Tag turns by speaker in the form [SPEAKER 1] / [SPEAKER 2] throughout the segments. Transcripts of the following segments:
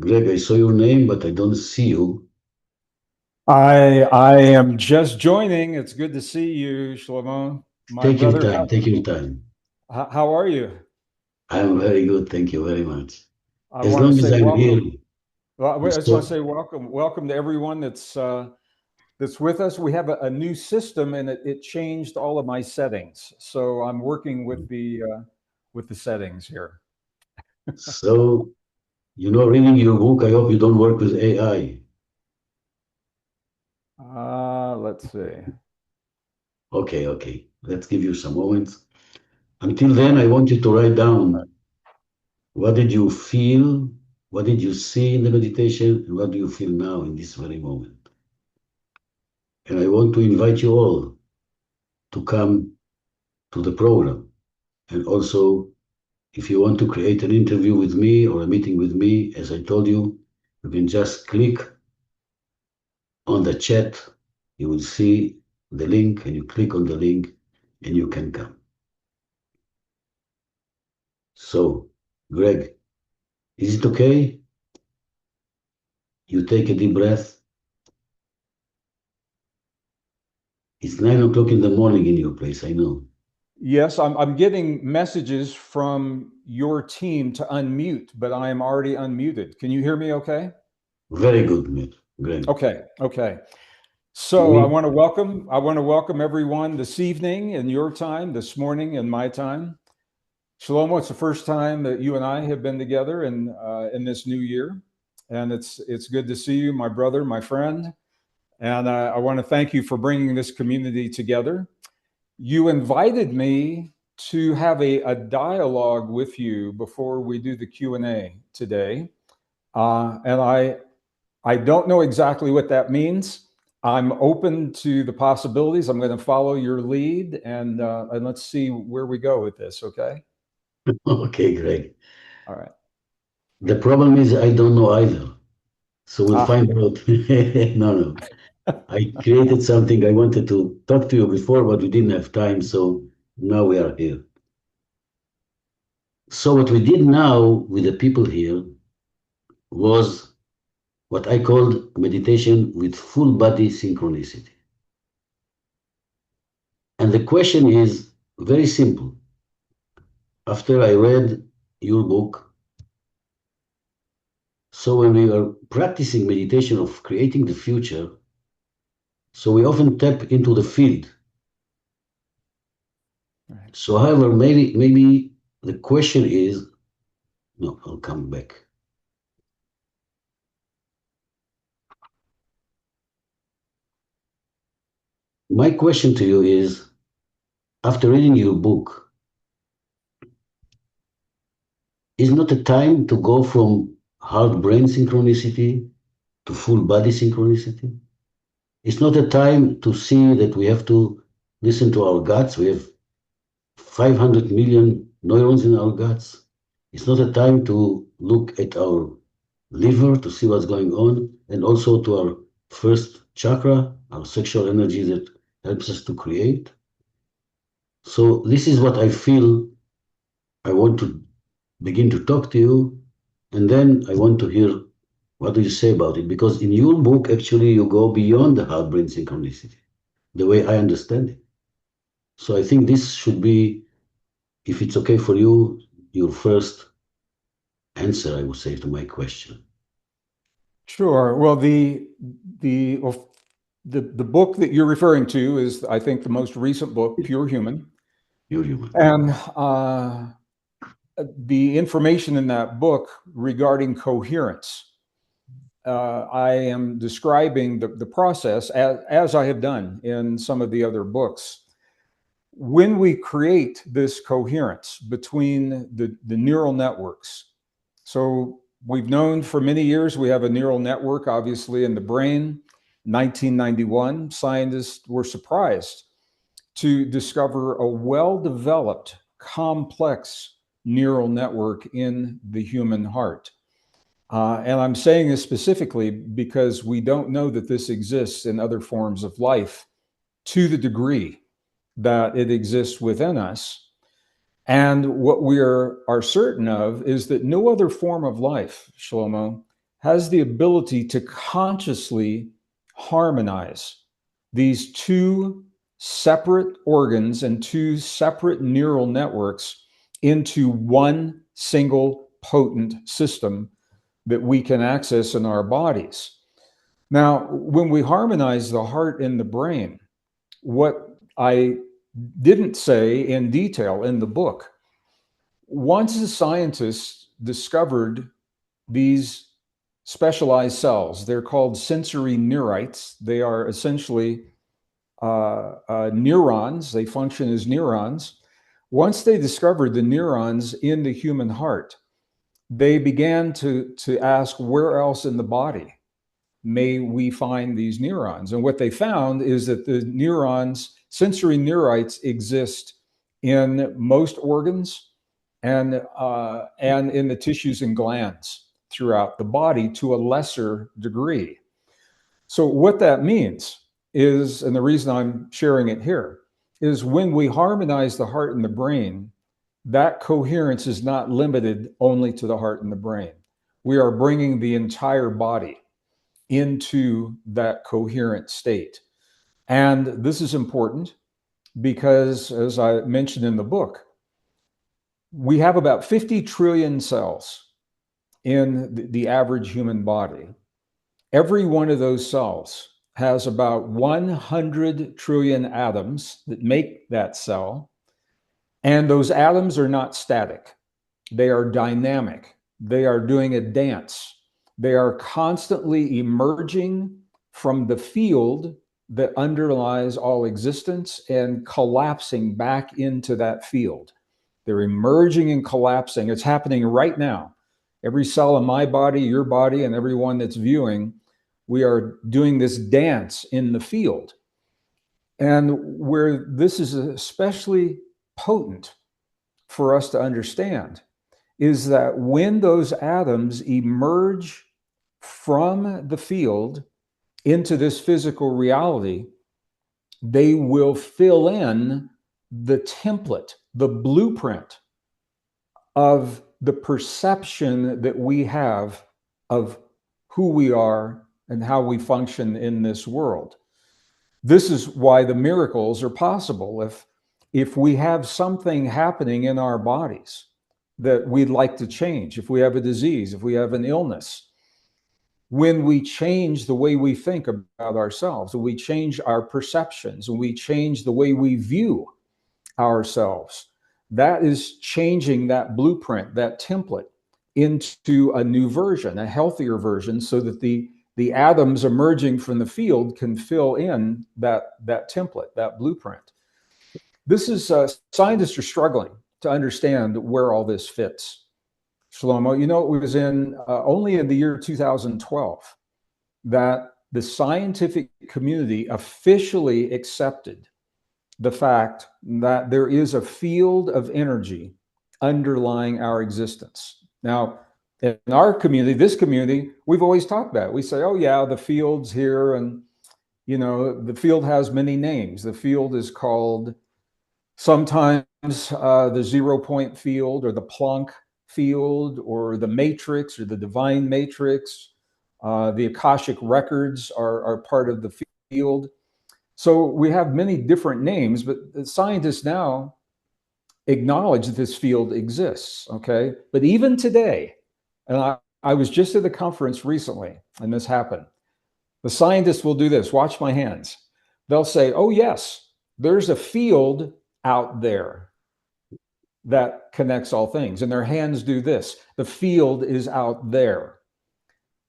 [SPEAKER 1] Greg, I saw your name, but I don't see you.
[SPEAKER 2] I am just joining. It's good to see you, Shlomo, my
[SPEAKER 1] Take your
[SPEAKER 2] brother.
[SPEAKER 1] time. Take your time.
[SPEAKER 2] How are you?
[SPEAKER 1] I am very good. Thank you very much.
[SPEAKER 2] I
[SPEAKER 1] As
[SPEAKER 2] want to
[SPEAKER 1] long as
[SPEAKER 2] say
[SPEAKER 1] I'm here,
[SPEAKER 2] welcome. Well, I just want to
[SPEAKER 1] so
[SPEAKER 2] say welcome to everyone that's with us. We have a new system, and it changed all of my settings. So I'm working with the settings here.
[SPEAKER 1] so reading your book. I hope you don't work with AI.
[SPEAKER 2] Let's see.
[SPEAKER 1] Okay, okay. Let's give you some moments. Until then, I want you to write down what did you feel, what did you see in the meditation, and what do you feel now in this very moment. And I want to invite you all to come to the program. And also, if you want to create an interview with me or a meeting with me, as I told you, you can just click on the chat. You will see the link, and you click on the link, and you can come. So, Greg, is it okay? You take a deep breath. It's 9 o'clock in the morning in your place, I know.
[SPEAKER 2] Yes, I'm getting messages from your team to unmute, but I am already unmuted. Can you hear me okay?
[SPEAKER 1] Very good, mate, Greg.
[SPEAKER 2] Okay. So
[SPEAKER 1] We,
[SPEAKER 2] I want to welcome everyone this evening in your time, this morning in my time. Shlomo, it's the first time that you and I have been together in this new year, and it's good to see you, my brother, my friend. And I want to thank you for bringing this community together. You invited me to have a dialogue with you before we do the Q&A today, and I don't know exactly what that means. I'm open to the possibilities. I'm going to follow your lead, and let's see where we go with this. Okay.
[SPEAKER 1] okay, Greg.
[SPEAKER 2] All right.
[SPEAKER 1] The problem is I don't know either. So we'll
[SPEAKER 2] Ah,
[SPEAKER 1] find out. No, no. I created something I wanted to talk to you before, but we didn't have time. So now we are here. So what we did now with the people here was what I called meditation with full body synchronicity. And the question is very simple. After I read your book, so when we are practicing meditation of creating the future, so we often tap into the field.
[SPEAKER 2] all right.
[SPEAKER 1] So however, maybe the question is, no, I'll come back. My question to you is, after reading your book, is not a time to go from heart brain synchronicity to full body synchronicity? It's not a time to see that we have to listen to our guts. We have 500 million neurons in our guts. It's not a time to look at our liver to see what's going on, and also to our first chakra, our sexual energy that helps us to create. So, this is what I feel I want to begin to talk to you, and then I want to hear what do you say about it, because in your book, actually, you go beyond the heart brain synchronicity, the way I understand it. So, I think this should be, if it's okay for you, your first answer, I would say, to my question.
[SPEAKER 2] Sure. Well, the well, the book that you're referring to is, I think, the most recent book, Pure Human,
[SPEAKER 1] You're human.
[SPEAKER 2] and the information in that book regarding coherence. I am describing the process as I have done in some of the other books. When we create this coherence between the neural networks, so we've known for many years we have a neural network, obviously, in the brain. 1991, scientists were surprised to discover a well developed, complex neural network in the human heart. And I'm saying this specifically because we don't know that this exists in other forms of life to the degree that it exists within us. And what are certain of is that no other form of life, Shlomo, has the ability to consciously harmonize these two separate organs and two separate neural networks into one single potent system that we can access in our bodies. Now, when we harmonize the heart and the brain, what I didn't say in detail in the book, once the scientists discovered these specialized cells, they're called sensory neurites. They are essentially neurons. They function as neurons. Once they discovered the neurons in the human heart, they began to ask, where else in the body may we find these neurons? And what they found is that the neurons, sensory neurites, exist in most organs and in the tissues and glands throughout the body to a lesser degree. So what that means is, and the reason I'm sharing it here, is when we harmonize the heart and the brain, that coherence is not limited only to the heart and the brain. We are bringing the entire body into that coherent state. And this is important because, as I mentioned in the book, we have about 50 trillion cells in the average human body. Every one of those cells has about 100 trillion atoms that make that cell. And those atoms are not static. They are dynamic. They are doing a dance. They are constantly emerging from the field that underlies all existence and collapsing back into that field. They're emerging and collapsing. It's happening right now. Every cell in my body, your body, and everyone that's viewing, we are doing this dance in the field. And where this is especially potent for us to understand is that when those atoms emerge from the field into this physical reality, they will fill in the template, the blueprint of the perception that we have of who we are and how we function in this world. This is why the miracles are possible. If we have something happening in our bodies that we'd like to change, if we have a disease, if we have an illness, when we change the way we think about ourselves, when we change our perceptions, when we change the way we view ourselves, that is changing that blueprint, that template, into a new version, a healthier version, so that the atoms emerging from the field can fill in that template, that blueprint. This is, scientists are struggling to understand where all this fits. Shlomo, you know, it was only in the year 2012 that the scientific community officially accepted the fact that there is a field of energy underlying our existence. Now, in our community, this community, we've always talked about it. We say, oh yeah, the field's here, and you know, the field has many names. The field is called sometimes the 0 point field, or the Planck field, or the matrix, or the divine matrix. The Akashic records are part of the field. So we have many different names, but scientists now acknowledge that this field exists, okay? But even today, and I was just at a conference recently, and this happened. The scientists will do this. Watch my hands. They'll say, oh, yes, there's a field out there that connects all things. And their hands do this. The field is out there.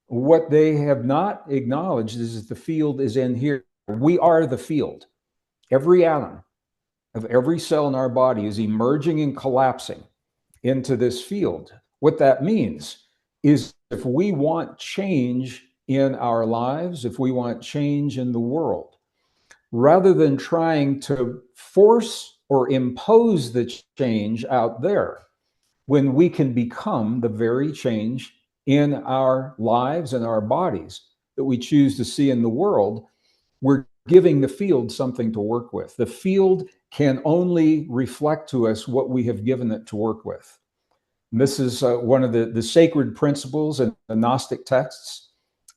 [SPEAKER 2] What they have not acknowledged is that the field is in here. We are the field. Every atom of every cell in our body is emerging and collapsing into this field. What that means is if we want change in our lives, if we want change in the world, rather than trying to force or impose the change out there, when we can become the very change in our lives and our bodies that we choose to see in the world, we're giving the field something to work with. The field can only reflect to us what we have given it to work with. This is one of the sacred principles in the Gnostic texts,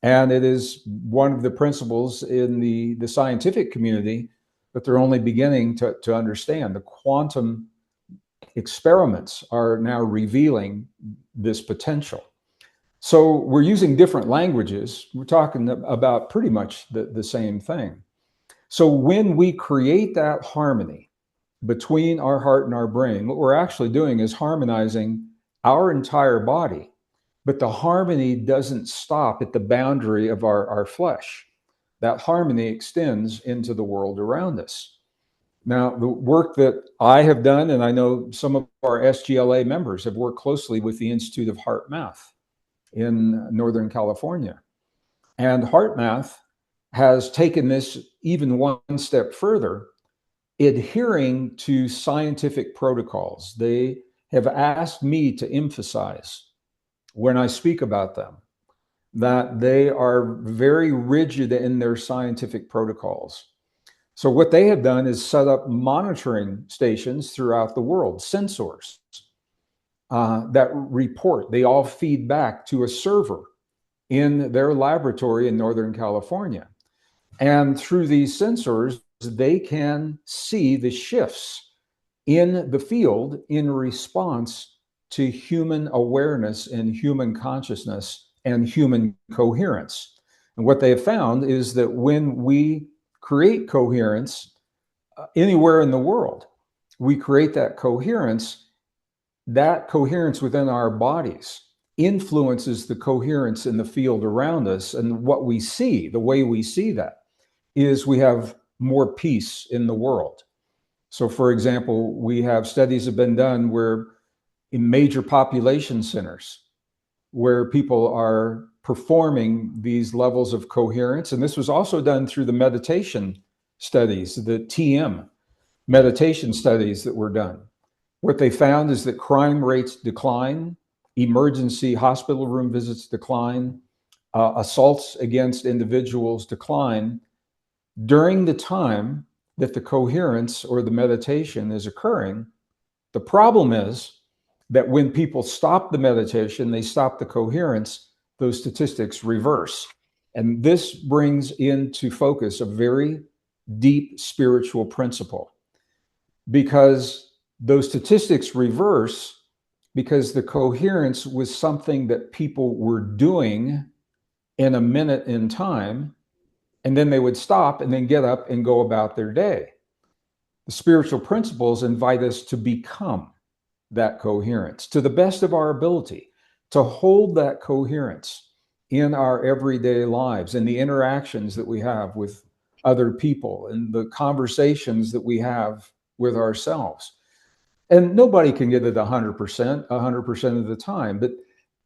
[SPEAKER 2] and it is one of the principles in the scientific community that they're only beginning to understand. The quantum experiments are now revealing this potential. So we're using different languages. We're talking about pretty much the same thing. So when we create that harmony between our heart and our brain, what we're actually doing is harmonizing our entire body. But the harmony doesn't stop at the boundary of our flesh. That harmony extends into the world around us. Now, the work that I have done, and I know some of our SGLA members have worked closely with the Institute of Heart Math in Northern California. And Heart Math has taken this even one step further, adhering to scientific protocols. They have asked me to emphasize when I speak about them that they are very rigid in their scientific protocols. So what they have done is set up monitoring stations throughout the world, sensors that report. They all feed back to a server in their laboratory in Northern California. And through these sensors, they can see the shifts in the field in response to human awareness and human consciousness and human coherence. And what they have found is that when we create coherence anywhere in the world, we create that coherence within our bodies influences the coherence in the field around us. And what we see, the way we see that, is we have more peace in the world. So, for example, we have studies have been done where in major population centers, where people are performing these levels of coherence. And this was also done through the meditation studies, the TM meditation studies that were done. What they found is that crime rates decline, emergency hospital room visits decline, assaults against individuals decline during the time that the coherence or the meditation is occurring. The problem is that when people stop the meditation, they stop the coherence, those statistics reverse. And this brings into focus a very deep spiritual principle, because those statistics reverse because the coherence was something that people were doing in a minute in time, and then they would stop and then get up and go about their day. The spiritual principles invite us to become that coherence to the best of our ability, to hold that coherence in our everyday lives and the interactions that we have with other people and the conversations that we have with ourselves. And nobody can get it 100% of the time, but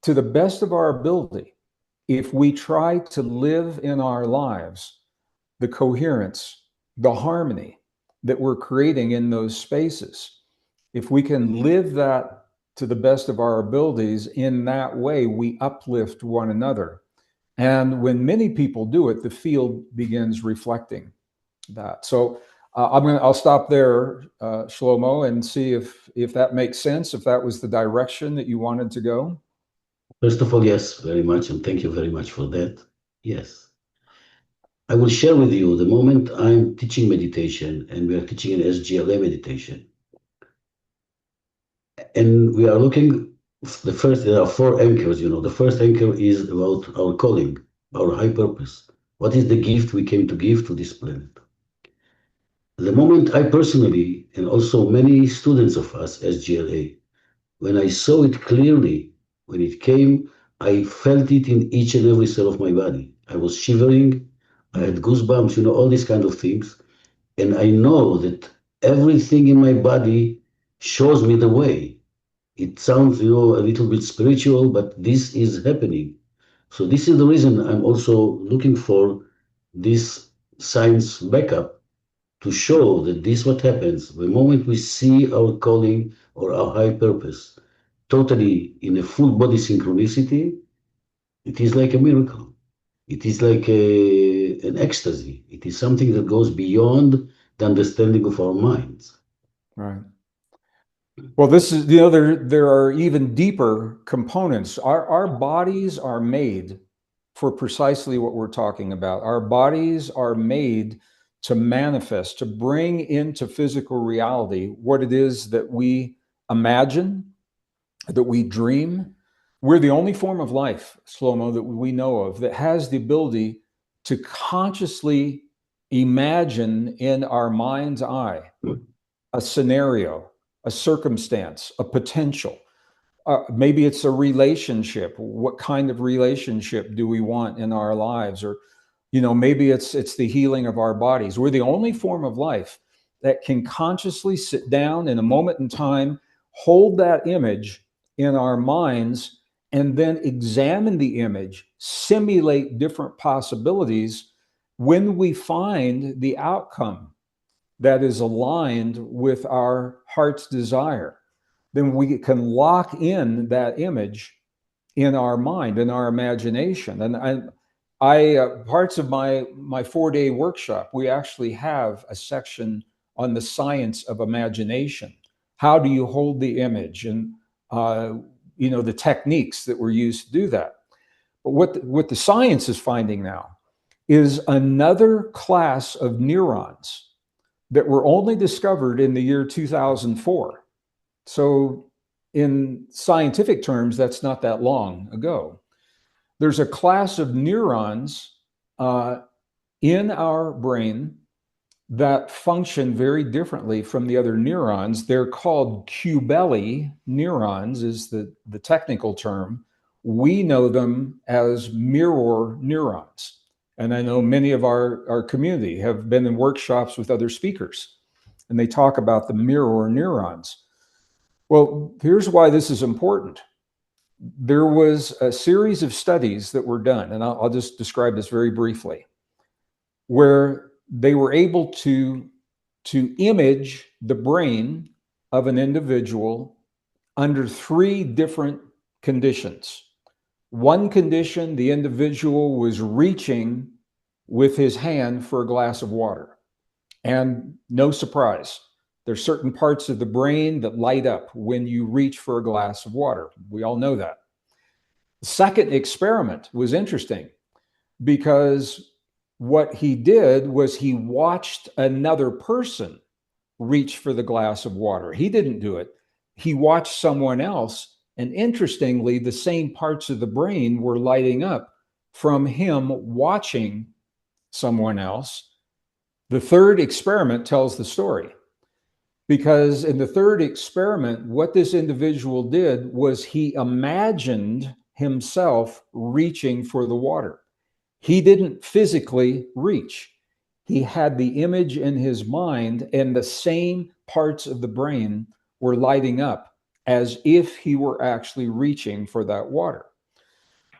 [SPEAKER 2] to the best of our ability, if we try to live in our lives the coherence, the harmony that we're creating in those spaces, if we can live that to the best of our abilities, in that way, we uplift one another. And when many people do it, the field begins reflecting that. So I'll stop there, Shlomo, and see if that makes sense, if that was the direction that you wanted to go.
[SPEAKER 1] First of all, yes, very much, and thank you very much for that. Yes. I will share with you the moment I'm teaching meditation, and we are teaching an SGLA meditation. And we are looking, there are four anchors, The first anchor is about our calling, our high purpose. What is the gift we came to give to this planet? The moment I personally, and also many students of us, SGLA, when I saw it clearly, when it came, I felt it in each and every cell of my body. I was shivering, I had goosebumps, all these kind of things. And I know that everything in my body shows me the way. It sounds, a little bit spiritual, but this is happening. So this is the reason I'm also looking for this science backup to show that this what happens the moment we see our calling or our high purpose totally in a full body synchronicity. It is like a miracle. It is like an ecstasy. It is something that goes beyond the understanding of our minds.
[SPEAKER 2] Right. Well, this is, you know, there are even deeper components. Our bodies are made for precisely what we're talking about. Our bodies are made to manifest, to bring into physical reality what it is that we imagine, that we dream. We're the only form of life, Shlomo, that we know of that has the ability to consciously imagine in our mind's eye a scenario, a circumstance, a potential. Maybe it's a relationship. What kind of relationship do we want in our lives? Or, you know, maybe it's the healing of our bodies. We're the only form of life that can consciously sit down in a moment in time, hold that image in our minds, and then examine the image, simulate different possibilities when we find the outcome that is aligned with our heart's desire, then we can lock in that image in our mind, in our imagination. And parts of my 4-day workshop, we actually have a section on the science of imagination. How do you hold the image, and you know, the techniques that were used to do that. But what the science is finding now is another class of neurons that were only discovered in the year 2004. So, in scientific terms, that's not that long ago. There's a class of neurons in our brain that function very differently from the other neurons. They're called cubelli neurons, is the technical term. We know them as mirror neurons. And I know many of our community have been in workshops with other speakers, and they talk about the mirror neurons. Well, here's why this is important. There was a series of studies that were done, and I'll just describe this very briefly, where they were able to image the brain of an individual under 3 different conditions. One condition, the individual was reaching with his hand for a glass of water. And no surprise, there's certain parts of the brain that light up when you reach for a glass of water. We all know that. The second experiment was interesting because what he did was he watched another person reach for the glass of water. He didn't do it. He watched someone else. And interestingly, the same parts of the brain were lighting up from him watching someone else. The third experiment tells the story, because in the third experiment, what this individual did was he imagined himself reaching for the water. He didn't physically reach. He had the image in his mind, and the same parts of the brain were lighting up as if he were actually reaching for that water.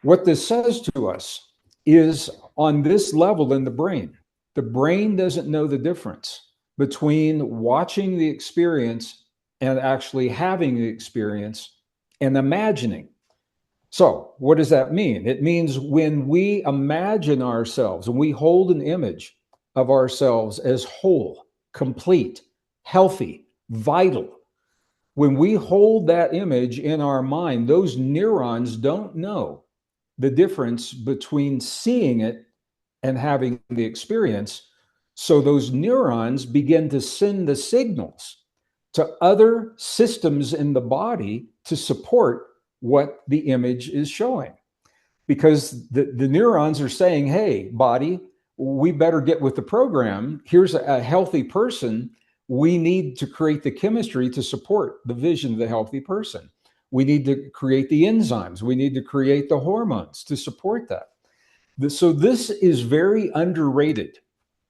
[SPEAKER 2] What this says to us is, on this level in the brain doesn't know the difference between watching the experience and actually having the experience and imagining. So, what does that mean? It means when we imagine ourselves and we hold an image of ourselves as whole, complete, healthy, vital, when we hold that image in our mind, those neurons don't know the difference between seeing it and having the experience. So those neurons begin to send the signals to other systems in the body to support what the image is showing. Because the neurons are saying, hey, body, we better get with the program. Here's a healthy person. We need to create the chemistry to support the vision of the healthy person. We need to create the enzymes. We need to create the hormones to support that. So this is very underrated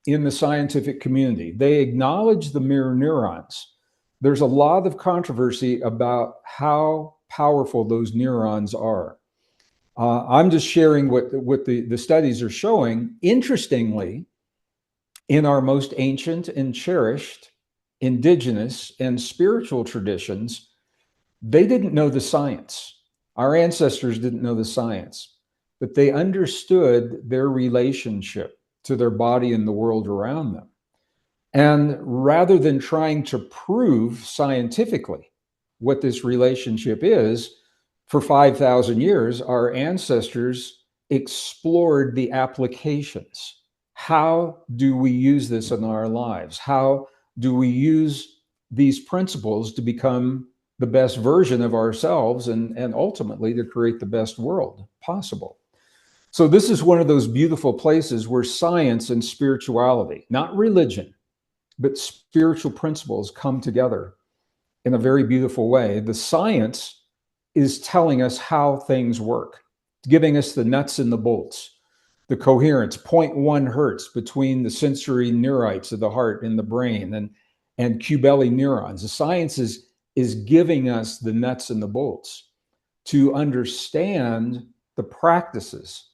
[SPEAKER 2] in the scientific community. They acknowledge the mirror neurons. There's a lot of controversy about how powerful those neurons are. I'm just sharing what the studies are showing. Interestingly, in our most ancient and cherished indigenous and spiritual traditions, they didn't know the science. Our ancestors didn't know the science, but they understood their relationship to their body and the world around them. And rather than trying to prove scientifically what this relationship is, for 5,000 years, our ancestors explored the applications. How do we use this in our lives? How do we use these principles to become the best version of ourselves and ultimately to create the best world possible? So this is one of those beautiful places where science and spirituality, not religion, but spiritual principles come together in a very beautiful way. The science is telling us how things work, giving us the nuts and the bolts, the coherence, zero point 0.1 hertz between the sensory neurites of the heart and the brain and Q-belly neurons. The science is giving us the nuts and the bolts to understand the practices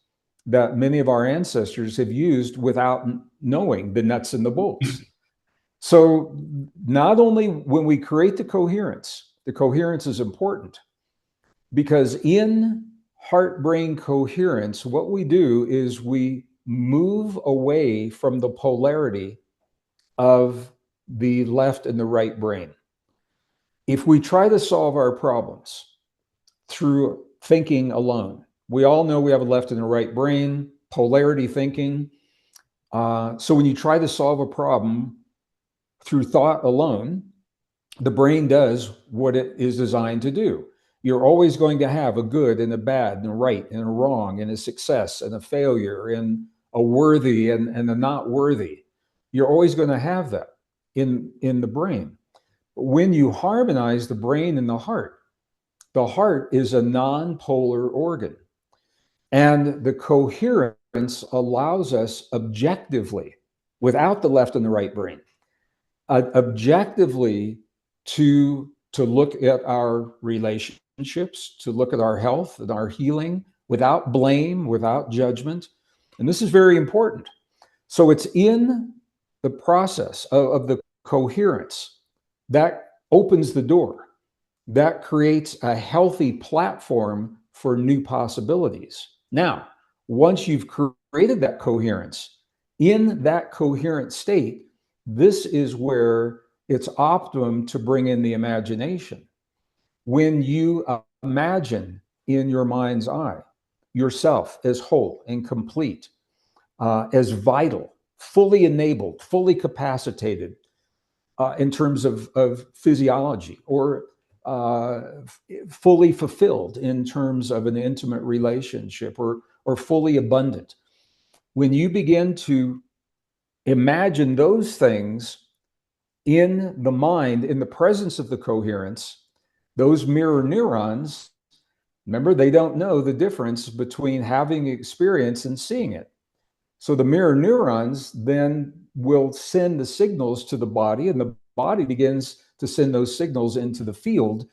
[SPEAKER 2] that many of our ancestors have used without knowing the nuts and the bolts. So not only when we create the coherence is important, because in heart-brain coherence, what we do is we move away from the polarity of the left and the right brain. If we try to solve our problems through thinking alone, we all know we have a left and a right brain, polarity thinking. So when you try to solve a problem through thought alone, the brain does what it is designed to do. You're always going to have a good and a bad and a right and a wrong and a success and a failure and a worthy and a not worthy. You're always going to have that in the brain. But when you harmonize the brain and the heart is a non-polar organ. And the coherence allows us objectively, without the left and the right brain, objectively to look at our relationships, to look at our health and our healing without blame, without judgment. And this is very important. So it's in the process of the coherence that opens the door, that creates a healthy platform for new possibilities. Now, once you've created that coherence, in that coherent state, this is where it's optimum to bring in the imagination. When you imagine in your mind's eye yourself as whole and complete, as vital, fully enabled, fully capacitated in terms of physiology, or fully fulfilled in terms of an intimate relationship, or fully abundant. When you begin to imagine those things in the mind, in the presence of the coherence, those mirror neurons, remember, they don't know the difference between having experience and seeing it. So the mirror neurons then will send the signals to the body, and the body begins to send those signals into the field.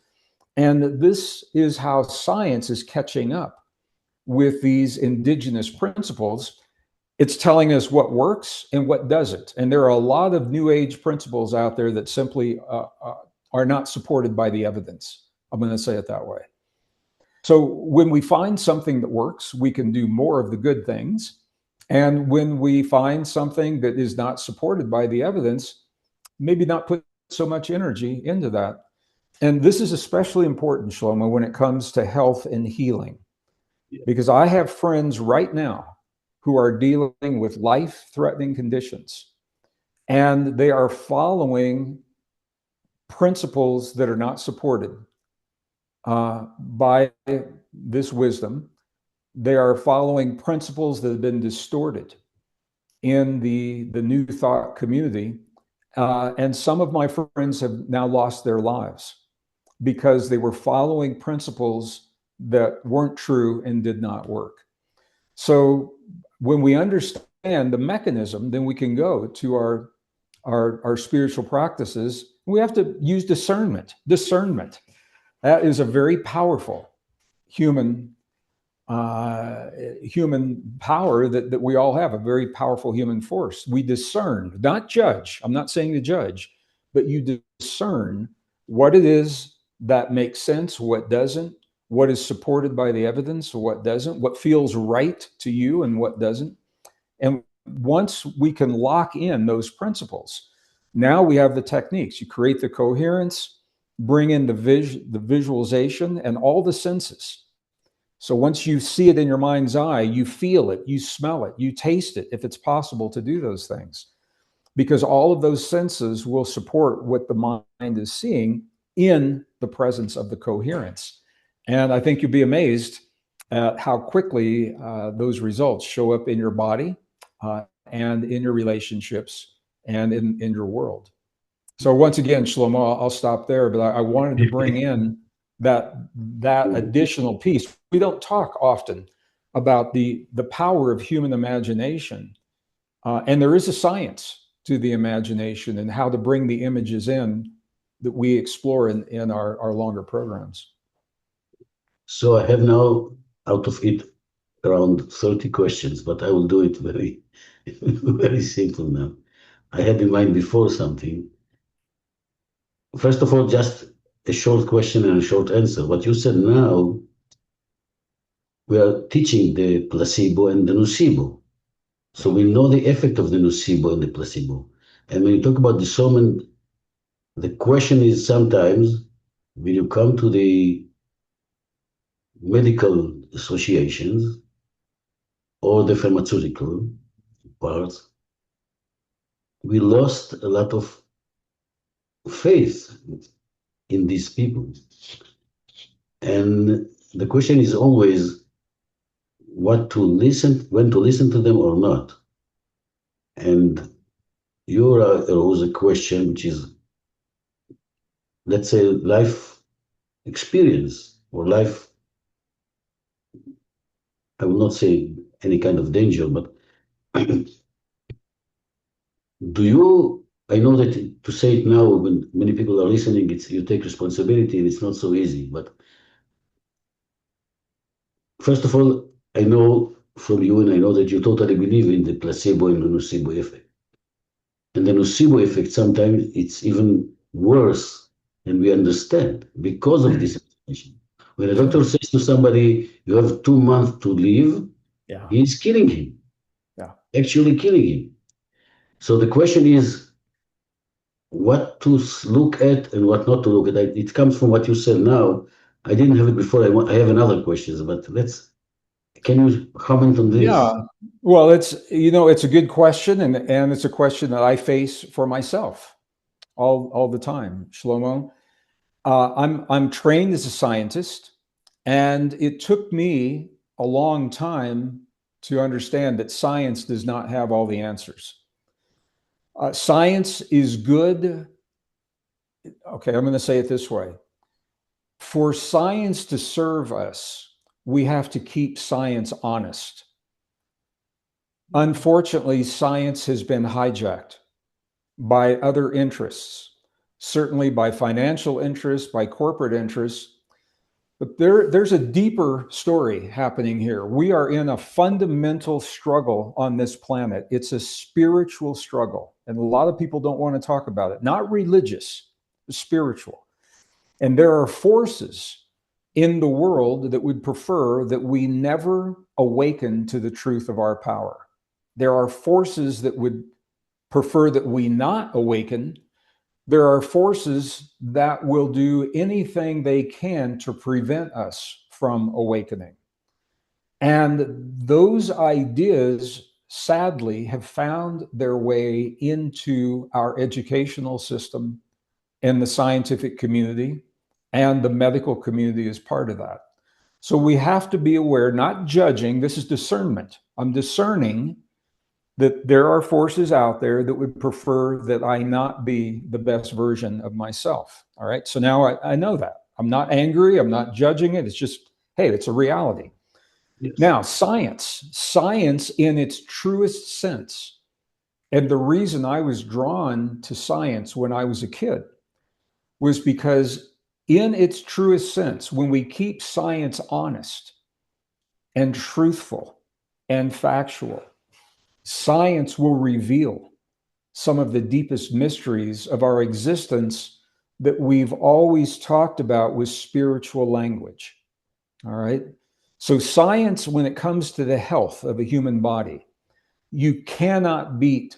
[SPEAKER 2] And this is how science is catching up with these indigenous principles. It's telling us what works and what doesn't. And there are a lot of new age principles out there that simply are not supported by the evidence. I'm going to say it that way. So when we find something that works, we can do more of the good things. And when we find something that is not supported by the evidence, maybe not put so much energy into that. And this is especially important, Shlomo, when it comes to health and healing, because I have friends right now who are dealing with life-threatening conditions, and they are following principles that are not supported by this wisdom. They are following principles that have been distorted in the new thought community. And some of my friends have now lost their lives because they were following principles that weren't true and did not work. So when we understand the mechanism, then we can go to our spiritual practices. We have to use discernment. Discernment. That is a very powerful human power that we all have, a very powerful human force. We discern, not judge. I'm not saying to judge, but you discern what it is that makes sense, what doesn't, what is supported by the evidence, what doesn't, what feels right to you and what doesn't. And once we can lock in those principles, now we have the techniques. You create the coherence, bring in the visualization and all the senses. So once you see it in your mind's eye, you feel it, you smell it, you taste it, if it's possible to do those things, because all of those senses will support what the mind is seeing in the presence of the coherence. And I think you'll be amazed at how quickly those results show up in your body and in your relationships and in your world. So once again, Shlomo, I'll stop there, but I wanted to bring in that additional piece. We don't talk often about the power of human imagination, and there is a science to the imagination and how to bring the images in that we explore in our longer programs.
[SPEAKER 1] So I have now out of it around 30 questions, but I will do it very, very simple now. I had in mind before something. First of all, just a short question and a short answer. What you said now, we are teaching the placebo and the nocebo. So we know the effect of the nocebo and the placebo. And when you talk about discernment, the question is sometimes when you come to the medical associations or the pharmaceutical parts, we lost a lot of faith in these people. And the question is always when to listen to them or not. And you arose a question which is, let's say, life experience or life, I will not say any kind of danger, but do you, I know that to say it now when many people are listening, it's you take responsibility and it's not so easy. But first of all, I know from you and I know that you totally believe in the placebo and the nocebo effect. And the nocebo effect, sometimes it's even worse than we understand because of this information. When a doctor says to somebody, you have 2 months to live,
[SPEAKER 2] Yeah.
[SPEAKER 1] he's killing him,
[SPEAKER 2] Yeah.
[SPEAKER 1] actually killing him. So the question is what to look at and what not to look at. It comes from what you said now. I didn't have it before. I have another questions, but can you comment on this?
[SPEAKER 2] Yeah. Well, it's a good question, and it's a question that I face for myself all the time, Shlomo. I'm trained as a scientist, and it took me a long time to understand that science does not have all the answers. Science is good. Okay, I'm going to say it this way. For science to serve us, we have to keep science honest. Unfortunately, science has been hijacked by other interests, certainly by financial interests, by corporate interests. But there's a deeper story happening here. We are in a fundamental struggle on this planet. It's a spiritual struggle. And a lot of people don't want to talk about it. Not religious, spiritual. And there are forces in the world that would prefer that we never awaken to the truth of our power. There are forces that would prefer that we not awaken. There are forces that will do anything they can to prevent us from awakening. And those ideas, sadly, have found their way into our educational system and the scientific community, and the medical community is part of that. So we have to be aware, not judging. This is discernment. I'm discerning that there are forces out there that would prefer that I not be the best version of myself. All right. So now I know that. I'm not angry. I'm not judging it. It's just, hey, it's a reality.
[SPEAKER 1] Yes.
[SPEAKER 2] Now, science in its truest sense. And the reason I was drawn to science when I was a kid was because, in its truest sense, when we keep science honest and truthful and factual, science will reveal some of the deepest mysteries of our existence that we've always talked about with spiritual language. All right. So, science, when it comes to the health of a human body, you cannot beat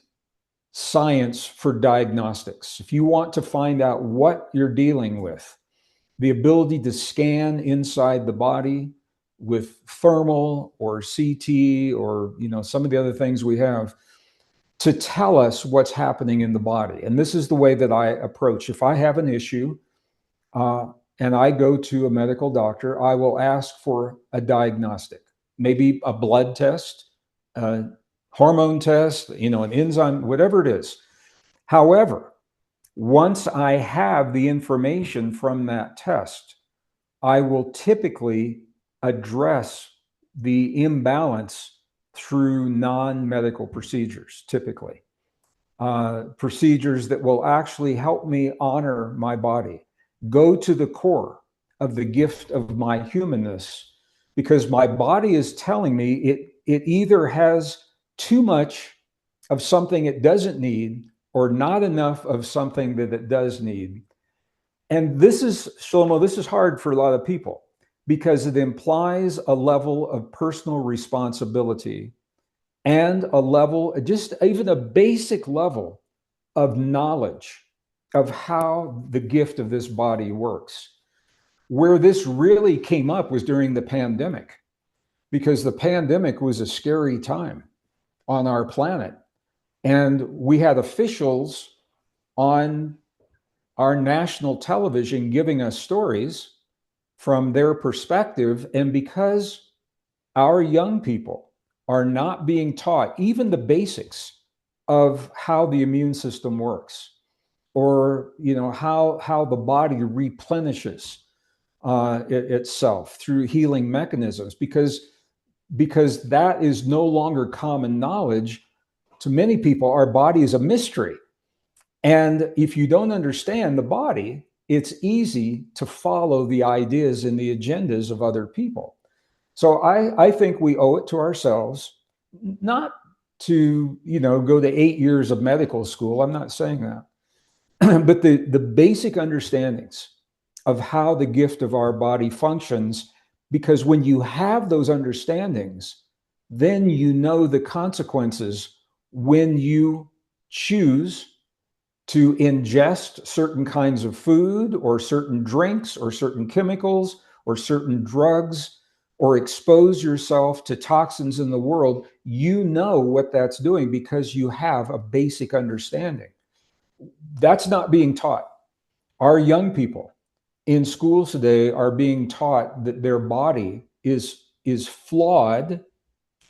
[SPEAKER 2] science for diagnostics. If you want to find out what you're dealing with, the ability to scan inside the body with thermal or CT or some of the other things we have to tell us what's happening in the body. And this is the way that I approach. If I have an issue and I go to a medical doctor, I will ask for a diagnostic, maybe a blood test, a hormone test, an enzyme, whatever it is. However, once I have the information from that test, I will typically address the imbalance through non-medical procedures, typically. Procedures that will actually help me honor my body, go to the core of the gift of my humanness, because my body is telling me it either has too much of something it doesn't need or not enough of something that it does need. And this is, Shlomo, this is hard for a lot of people because it implies a level of personal responsibility and a level, just even a basic level of knowledge of how the gift of this body works. Where this really came up was during the pandemic, because the pandemic was a scary time on our planet. And we had officials on our national television giving us stories from their perspective. And because our young people are not being taught even the basics of how the immune system works, or how the body replenishes itself through healing mechanisms, because that is no longer common knowledge to many people. Our body is a mystery. And if you don't understand the body, it's easy to follow the ideas and the agendas of other people. So I think we owe it to ourselves, not to, go to 8 years of medical school. I'm not saying that. But the basic understandings of how the gift of our body functions, because when you have those understandings, then you know the consequences when you choose to ingest certain kinds of food or certain drinks or certain chemicals or certain drugs, or expose yourself to toxins in the world. You know what that's doing because you have a basic understanding. That's not being taught. Our young people in schools today are being taught that their body is flawed,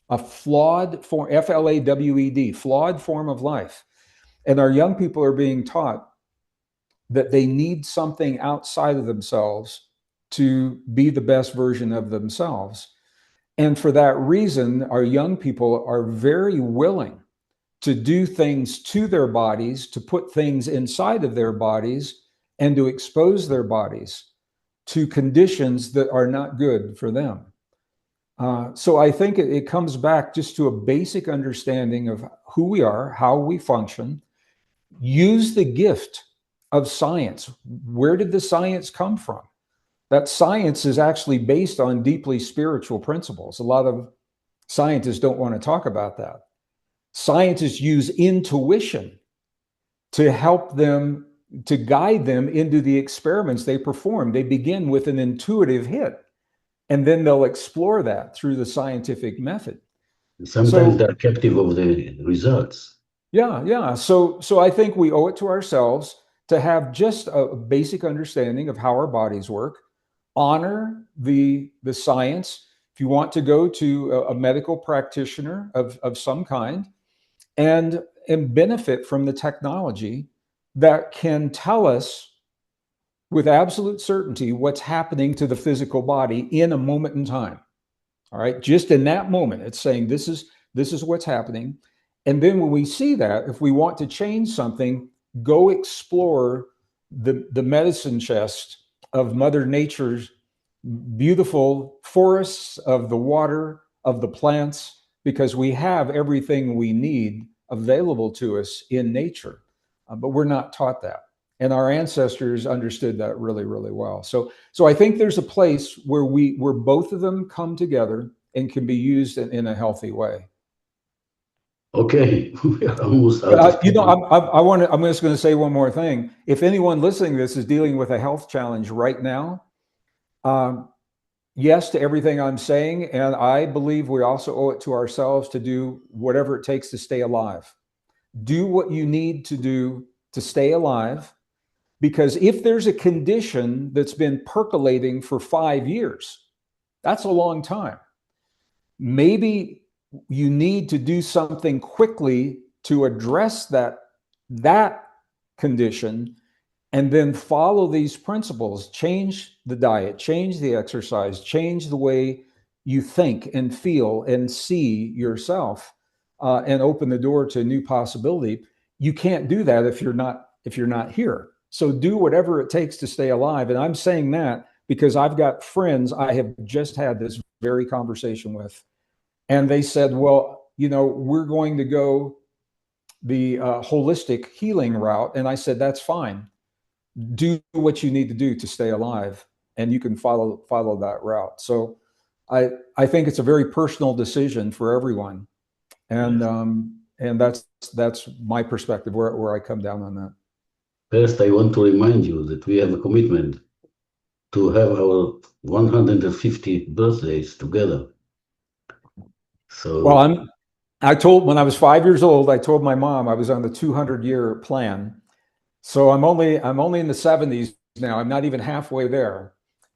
[SPEAKER 2] a flawed form, FLAWED, flawed form of life. And our young people are being taught that they need something outside of themselves to be the best version of themselves. And for that reason, our young people are very willing to do things to their bodies, to put things inside of their bodies, and to expose their bodies to conditions that are not good for them. So I think it comes back just to a basic understanding of who we are, how we function. Use the gift of science. Where did the science come from? That science is actually based on deeply spiritual principles. A lot of scientists don't want to talk about that. Scientists use intuition to help them, to guide them into the experiments they perform. They begin with an intuitive hit, and then they'll explore that through the scientific method.
[SPEAKER 1] Sometimes they're captive of the results.
[SPEAKER 2] Yeah. So I think we owe it to ourselves to have just a basic understanding of how our bodies work, honor the science. If you want to go to a medical practitioner of some kind, and benefit from the technology that can tell us with absolute certainty what's happening to the physical body in a moment in time. All right, just in that moment, it's saying this is what's happening. And then when we see that, if we want to change something, go explore the medicine chest of Mother Nature's beautiful forests, of the water, of the plants, because we have everything we need available to us in nature. But we're not taught that. And our ancestors understood that really, really well. So I think there's a place where both of them come together and can be used in a healthy way.
[SPEAKER 1] Okay, we are almost out of
[SPEAKER 2] You know,
[SPEAKER 1] time.
[SPEAKER 2] I'm just going to say one more thing. If anyone listening to this is dealing with a health challenge right now, um, yes to everything I'm saying. And I believe we also owe it to ourselves to do whatever it takes to stay alive. Do what you need to do to stay alive. Because if there's a condition that's been percolating for 5 years, that's a long time. Maybe you need to do something quickly to address that condition, and then follow these principles. Change the diet, change the exercise, change the way you think and feel and see yourself, and open the door to a new possibility. You can't do that if you're not here. So do whatever it takes to stay alive. And I'm saying that because I've got friends I have just had this very conversation with, and they said, well, you know, we're going to go the holistic healing route. And I said, that's fine. Do what you need to do to stay alive, and you can follow that route. So I think it's a very personal decision for everyone. And
[SPEAKER 1] Yes.
[SPEAKER 2] and that's my perspective, where I come down on that.
[SPEAKER 1] First, I want to remind you that we have a commitment to have our 150 birthdays together.
[SPEAKER 2] Well,
[SPEAKER 1] So,
[SPEAKER 2] I told, when I was 5 years old, I told my mom I was on the 200-year plan. So I'm only in the 70s now. I'm not even halfway there.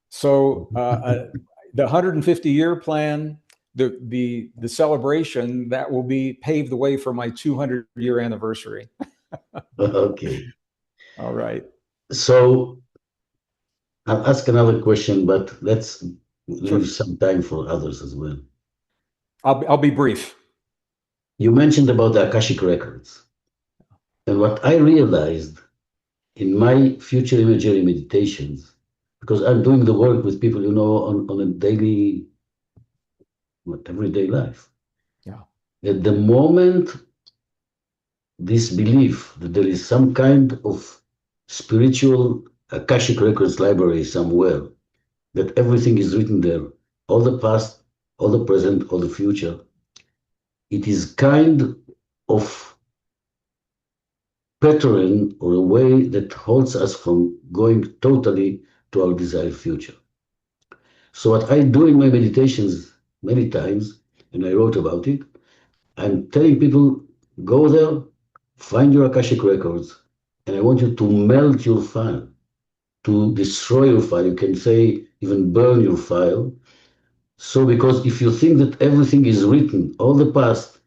[SPEAKER 2] So the 150-year plan, the celebration that will be paved the way for my 200-year anniversary.
[SPEAKER 1] okay.
[SPEAKER 2] All right.
[SPEAKER 1] So, I'll ask another question, but let's
[SPEAKER 2] Sure.
[SPEAKER 1] leave some time for others as well.
[SPEAKER 2] I'll be brief.
[SPEAKER 1] You mentioned about the Akashic records. And what I realized in my future imagery meditations, because I'm doing the work with people, on a daily, everyday life.
[SPEAKER 2] Yeah.
[SPEAKER 1] At the moment, this belief that there is some kind of spiritual Akashic records library somewhere, that everything is written there, all the past, all the present, all the future, it is kind of pattern or a way that holds us from going totally to our desired future. So what I do in my meditations many times, and I wrote about it, I'm telling people, go there, find your Akashic records, and I want you to melt your file, to destroy your file. You can say even burn your file. So because if you think that everything is written, all the past,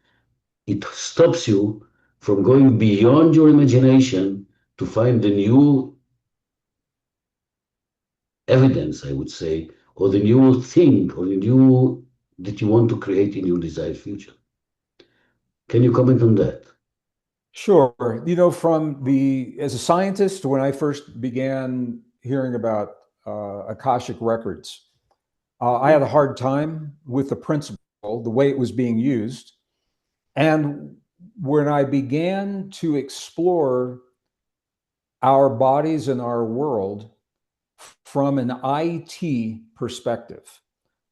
[SPEAKER 1] it stops you from going beyond your imagination to find the new evidence, I would say, or the new thing, or the new that you want to create in your desired future. Can you comment on that?
[SPEAKER 2] Sure. You know, as a scientist, when I first began hearing about Akashic records, I had a hard time with the principle, the way it was being used. And when I began to explore our bodies and our world from an IT perspective,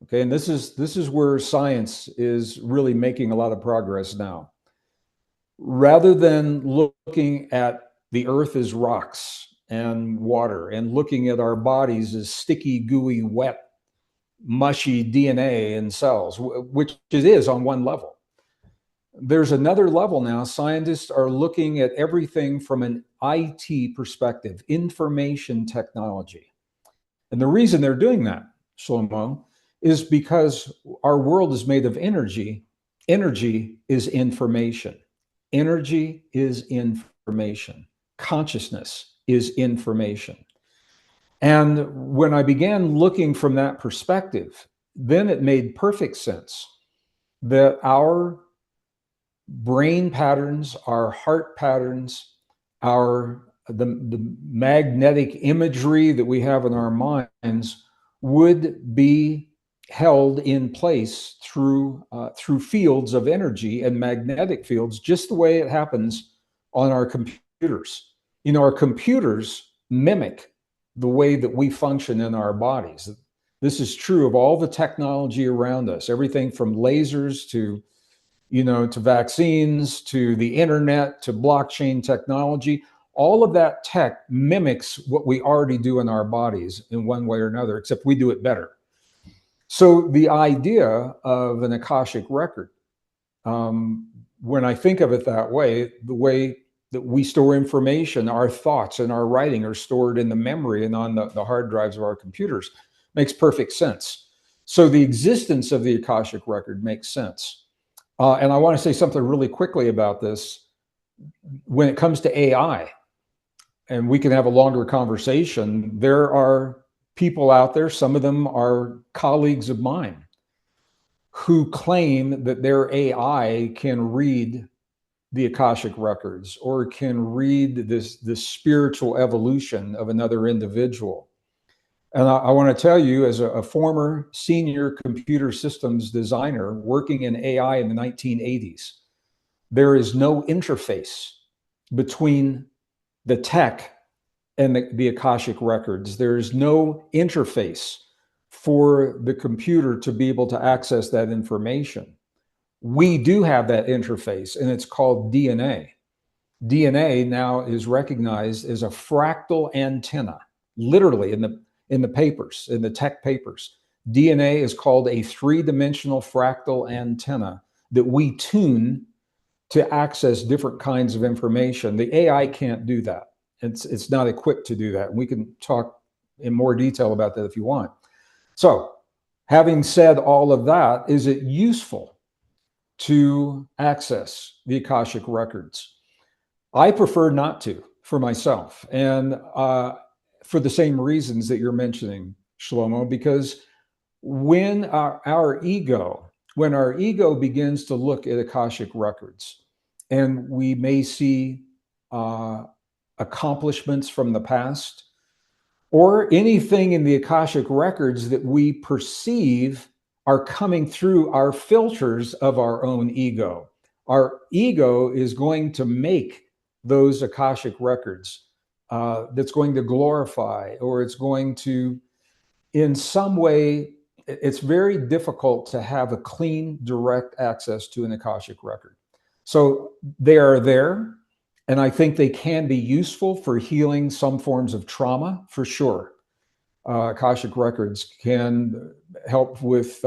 [SPEAKER 2] okay, and this is where science is really making a lot of progress now. Rather than looking at the earth as rocks and water, and looking at our bodies as sticky, gooey, wet, mushy DNA and cells, which it is on one level, there's another level now. Scientists are looking at everything from an IT perspective, information technology. And the reason they're doing that, Shlomo, is because our world is made of energy. Energy is information. Energy is information. Consciousness is information. And when I began looking from that perspective, then it made perfect sense that our brain patterns, our heart patterns, the magnetic imagery that we have in our minds would be held in place through fields of energy and magnetic fields, just the way it happens on our computers. You know, our computers mimic the way that we function in our bodies. This is true of all the technology around us, everything from lasers to to vaccines, to the internet, to blockchain technology. All of that tech mimics what we already do in our bodies in one way or another, except we do it better. So the idea of an Akashic record, when I think of it that way, the way that we store information, our thoughts and our writing are stored in the memory and on the hard drives of our computers, makes perfect sense. So the existence of the Akashic record makes sense. And I want to say something really quickly about this. When it comes to AI, and we can have a longer conversation, there are people out there, some of them are colleagues of mine, who claim that their AI can read the Akashic records or can read this spiritual evolution of another individual. And I want to tell you, as a former senior computer systems designer working in AI in the 1980s, there is no interface between the tech and the Akashic records. There's no interface for the computer to be able to access that information. We do have that interface, and it's called DNA. DNA now is recognized as a fractal antenna, literally in the papers, in the tech papers. DNA is called a three-dimensional fractal antenna that we tune to access different kinds of information. The AI can't do that. It's not equipped to do that. And we can talk in more detail about that if you want. So, having said all of that, is it useful to access the Akashic records? I prefer not to for myself, and for the same reasons that you're mentioning, Shlomo, because when our ego begins to look at Akashic records, and we may see accomplishments from the past, or anything in the Akashic records that we perceive are coming through our filters of our own ego. Our ego is going to make those Akashic records that's going to glorify, or it's going to, in some way, it's very difficult to have a clean, direct access to an Akashic record. So they are there. And I think they can be useful for healing some forms of trauma, for sure. Akashic records can help with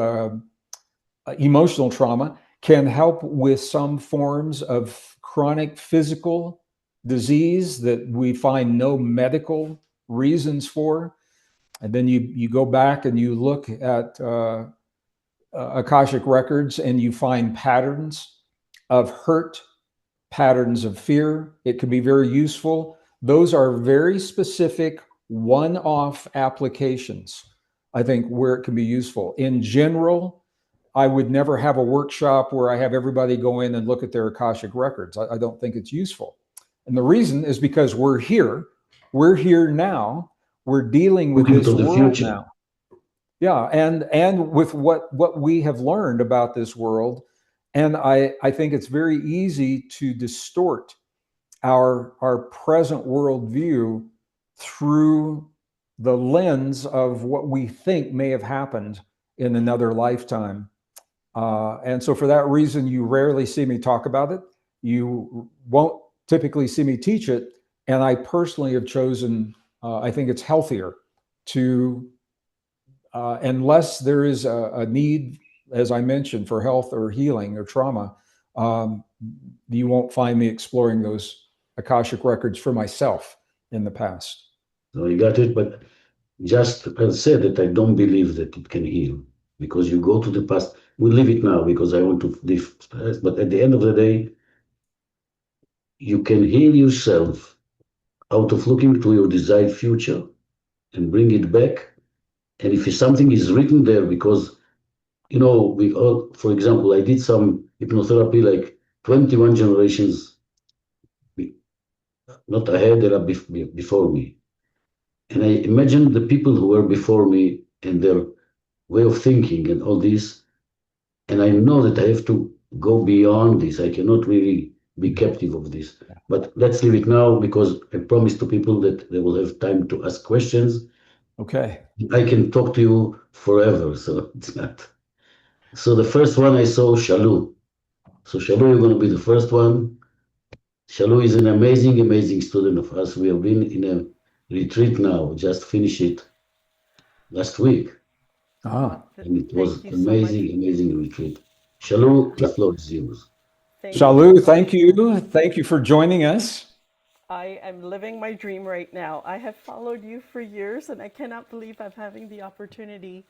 [SPEAKER 2] emotional trauma, can help with some forms of chronic physical disease that we find no medical reasons for. And then you go back and you look at Akashic records and you find patterns of hurt, patterns of fear. It can be very useful. Those are very specific one-off applications, I think, where it can be useful. In general, I would never have a workshop where I have everybody go in and look at their Akashic records. I don't think it's useful. And the reason is because we're here. We're here now. We're dealing with this world now. Yeah, and with what we have learned about this world. And I think it's very easy to distort our present worldview through the lens of what we think may have happened in another lifetime. And so for that reason, you rarely see me talk about it. You won't typically see me teach it. And I personally have chosen, I think it's healthier to, unless there is a need, as I mentioned, for health or healing or trauma, you won't find me exploring those Akashic records for myself in the past.
[SPEAKER 1] So you got it, but just as said that I don't believe that it can heal, because you go to the past. We leave it now because I want to live past, but at the end of the day, you can heal yourself out of looking to your desired future and bring it back. And if something is written there, because we all, for example, I did some hypnotherapy like 21 generations, not ahead, there are before me. And I imagine the people who were before me and their way of thinking and all this. And I know that I have to go beyond this. I cannot really be captive of this. But let's leave it now because I promised to people that they will have time to ask questions.
[SPEAKER 2] Okay.
[SPEAKER 1] I can talk to you forever, so it's not. So the first one I saw, Shalu. So Shalu, you're going to be the first one. Shalu is an amazing, amazing student of us. We have been in a retreat now, just finished it last week.
[SPEAKER 2] Ah,
[SPEAKER 1] And it
[SPEAKER 3] Thank
[SPEAKER 1] was
[SPEAKER 3] you so much.
[SPEAKER 1] amazing, amazing retreat. Shalu, the floor is yours.
[SPEAKER 3] Thank you
[SPEAKER 2] Shalu,
[SPEAKER 3] so
[SPEAKER 2] thank
[SPEAKER 3] much.
[SPEAKER 2] you. Thank you for joining us.
[SPEAKER 3] I am living my dream right now. I have followed you for years, and I cannot believe I'm having the opportunity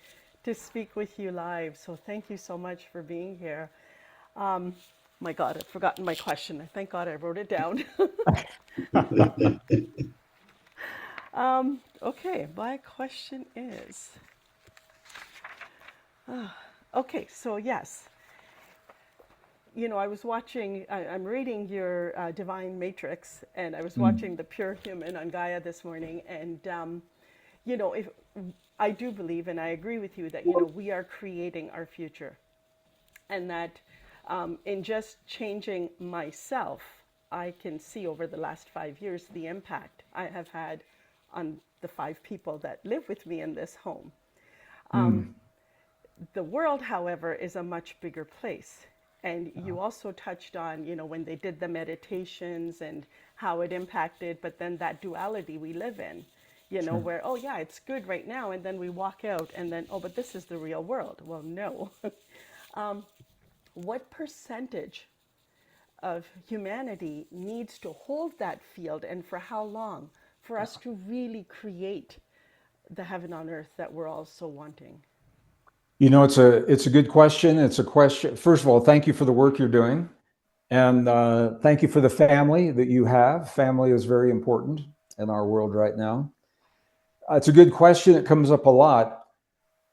[SPEAKER 3] to speak with you live. So thank you so much for being here. My God, I've forgotten my question. Thank God I wrote it down. Okay, my question is okay, so yes, I was watching, I'm reading your Divine Matrix, and I was
[SPEAKER 2] Mm,
[SPEAKER 3] watching The Pure Human on Gaia this morning. And, if I do believe, and I agree with you, that, we are creating our future. And that in just changing myself, I can see over the last 5 years the impact I have had on the 5 people that live with me in this home.
[SPEAKER 2] mm,
[SPEAKER 3] The world, however, is a much bigger place. And you also touched on, when they did the meditations and how it impacted, but then that duality we live in,
[SPEAKER 2] sure.
[SPEAKER 3] where, oh, yeah, it's good right now. And then we walk out and then, oh, but this is the real world. Well, no. What percentage of humanity needs to hold that field, and for how long, for us to really create the heaven on earth that we're all so wanting?
[SPEAKER 2] It's a good question. It's a question. First of all, thank you for the work you're doing, and thank you for the family that you have. Family is very important in our world right now. It's a good question. It comes up a lot.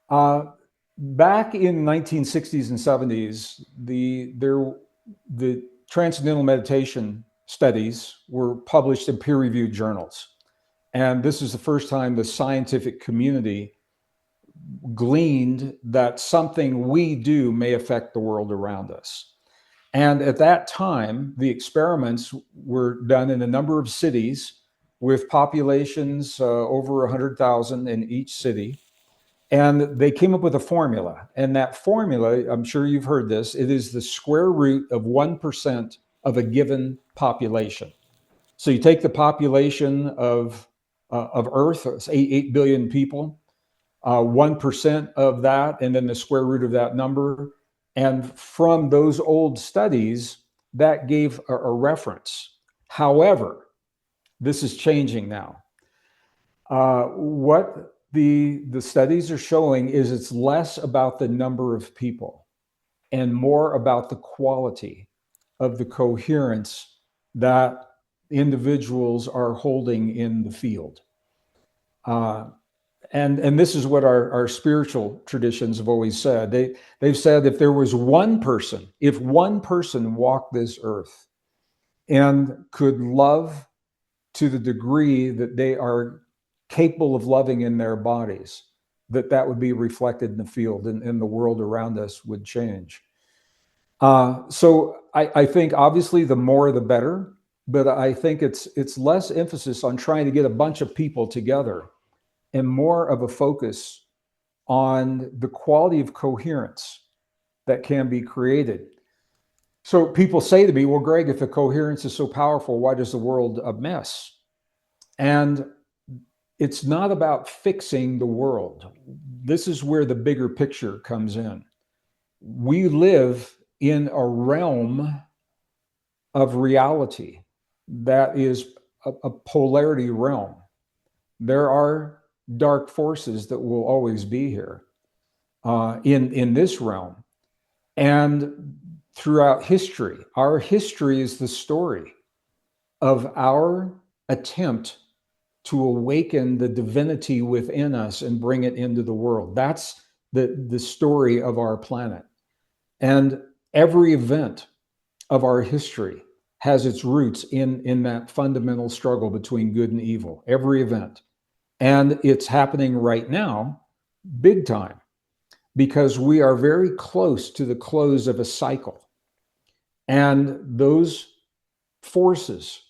[SPEAKER 2] Uh, Back in 1960s and 70s, the transcendental meditation studies were published in peer-reviewed journals, and this is the first time the scientific community gleaned that something we do may affect the world around us. And at that time, the experiments were done in a number of cities with populations over 100,000 in each city. And they came up with a formula. And that formula, I'm sure you've heard this, it is the square root of 1% of a given population. So you take the population of Earth, it's 8 billion people, 1% of that, and then the square root of that number. And from those old studies, that gave a reference. However, this is changing now. What the studies are showing is it's less about the number of people and more about the quality of the coherence that individuals are holding in the field. Uh, and this is what our spiritual traditions have always said. They've said if there was one person, if one person walked this earth and could love to the degree that they are capable of loving in their bodies, that would be reflected in the field, and the world around us would change. So I think obviously the more the better, but I think it's less emphasis on trying to get a bunch of people together and more of a focus on the quality of coherence that can be created. So people say to me, well, Gregg, if the coherence is so powerful, why does the world a mess? And it's not about fixing the world. This is where the bigger picture comes in. We live in a realm of reality that is a polarity realm. There are dark forces that will always be here in this realm. And throughout history, our history is the story of our attempt to awaken the divinity within us and bring it into the world. That's the story of our planet. And every event of our history has its roots in that fundamental struggle between good and evil, every event. And it's happening right now, big time, because we are very close to the close of a cycle. And those forces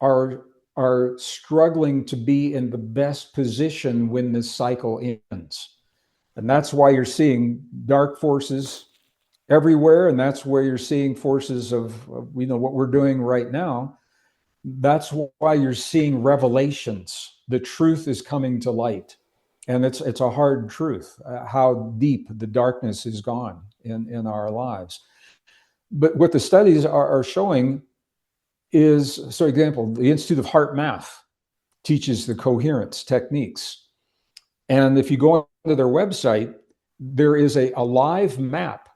[SPEAKER 2] are struggling to be in the best position when this cycle ends. And that's why you're seeing dark forces everywhere, and that's where you're seeing forces of what we're doing right now. That's why you're seeing revelations. The truth is coming to light, and it's a hard truth, how deep the darkness is gone in our lives. But what the studies are showing is, so example, the Institute of Heart Math teaches the coherence techniques. And if you go onto their website, there is a live map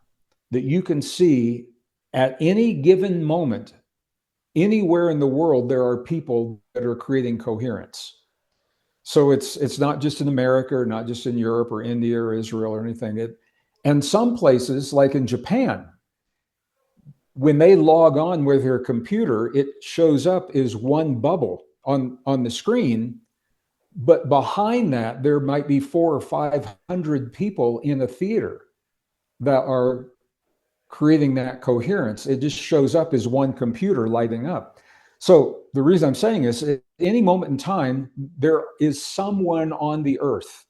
[SPEAKER 2] that you can see at any given moment. Anywhere in the world, there are people that are creating coherence. So it's not just in America, or not just in Europe or India or Israel or anything. And some places, like in Japan, when they log on with their computer, it shows up as one bubble on the screen. But behind that, there might be 400 or 500 people in a theater that are creating that coherence. It just shows up as one computer lighting up. So the reason I'm saying is, at any moment in time, there is someone on the earth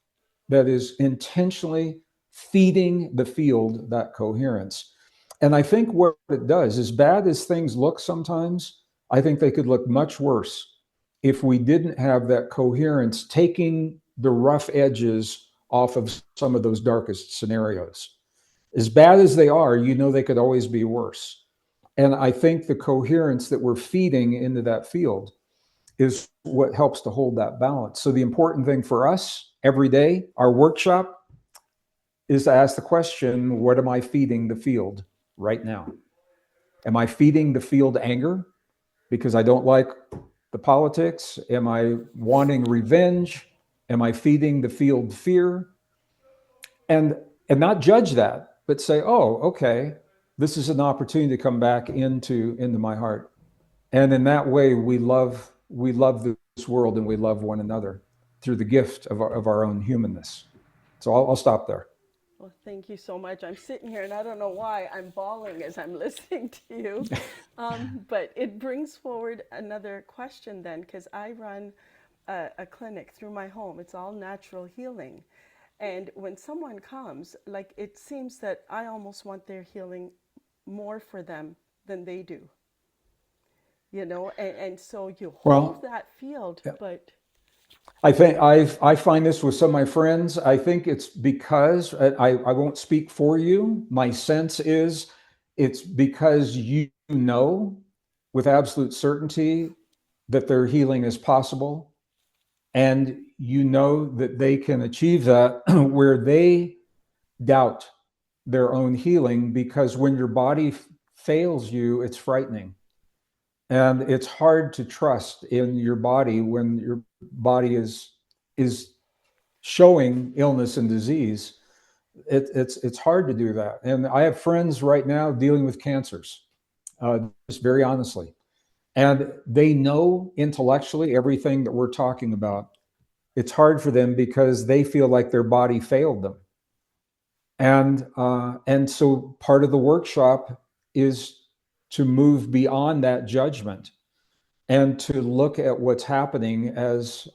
[SPEAKER 2] that is intentionally feeding the field that coherence. And I think what it does, as bad as things look sometimes, I think they could look much worse if we didn't have that coherence taking the rough edges off of some of those darkest scenarios. As bad as they are, they could always be worse. And I think the coherence that we're feeding into that field is what helps to hold that balance. So the important thing for us every day, our workshop, is to ask the question, what am I feeding the field right now? Am I feeding the field anger because I don't like the politics? Am I wanting revenge? Am I feeding the field fear? And not judge that, but say, oh, okay, this is an opportunity to come back into my heart. And in that way, we love this world, and we love one another through the gift of our own humanness. So I'll stop there.
[SPEAKER 3] Well, thank you so much. I'm sitting here and I don't know why I'm bawling as I'm listening to you. But it brings forward another question then, because I run a clinic through my home. It's all natural healing. And when someone comes, like, it seems that I almost want their healing more for them than they do. And so you hold that field,
[SPEAKER 2] yeah.
[SPEAKER 3] But
[SPEAKER 2] I think I find this with some of my friends. I think it's because I won't speak for you. My sense is it's because you know with absolute certainty that their healing is possible, and you know that they can achieve that where they doubt their own healing, because when your body fails you, it's frightening. And it's hard to trust in your body when your body is showing illness and disease. It's hard to do that. And I have friends right now dealing with cancers, just very honestly, and they know intellectually everything that we're talking about. It's hard for them because they feel like their body failed them. And so part of the workshop is to move beyond that judgment and to look at what's happening as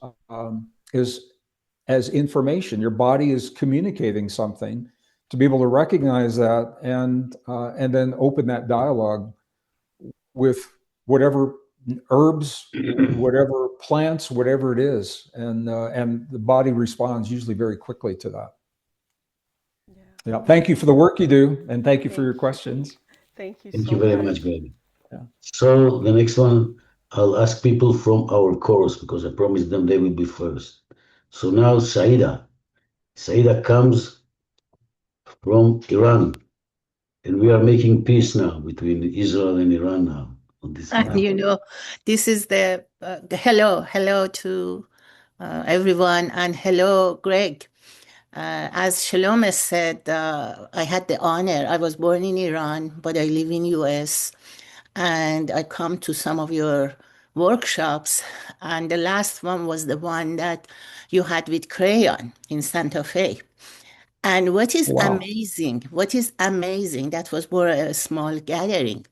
[SPEAKER 2] information. Your body is communicating something, to be able to recognize that and then open that dialogue with whatever herbs, whatever plants, whatever it is, and the body responds usually very quickly to that. Yeah. Thank you for the work you do, and thank you for your questions.
[SPEAKER 3] Thank you
[SPEAKER 1] Thank
[SPEAKER 3] so
[SPEAKER 1] you very
[SPEAKER 3] much.
[SPEAKER 1] much, Greg.
[SPEAKER 2] Yeah.
[SPEAKER 1] So the next one, I'll ask people from our course because I promised them they will be first. So now Saida. Saida comes from Iran, and we are making peace now between Israel and Iran now on this
[SPEAKER 4] And
[SPEAKER 1] matter.
[SPEAKER 4] this is the hello to everyone, and hello, Greg. As Shalom has said, I had the honor. I was born in Iran, but I live in US, and I come to some of your workshops. And the last one was the one that you had with Crayon in Santa Fe. And what is
[SPEAKER 2] Wow.
[SPEAKER 4] amazing, that was more a small gathering.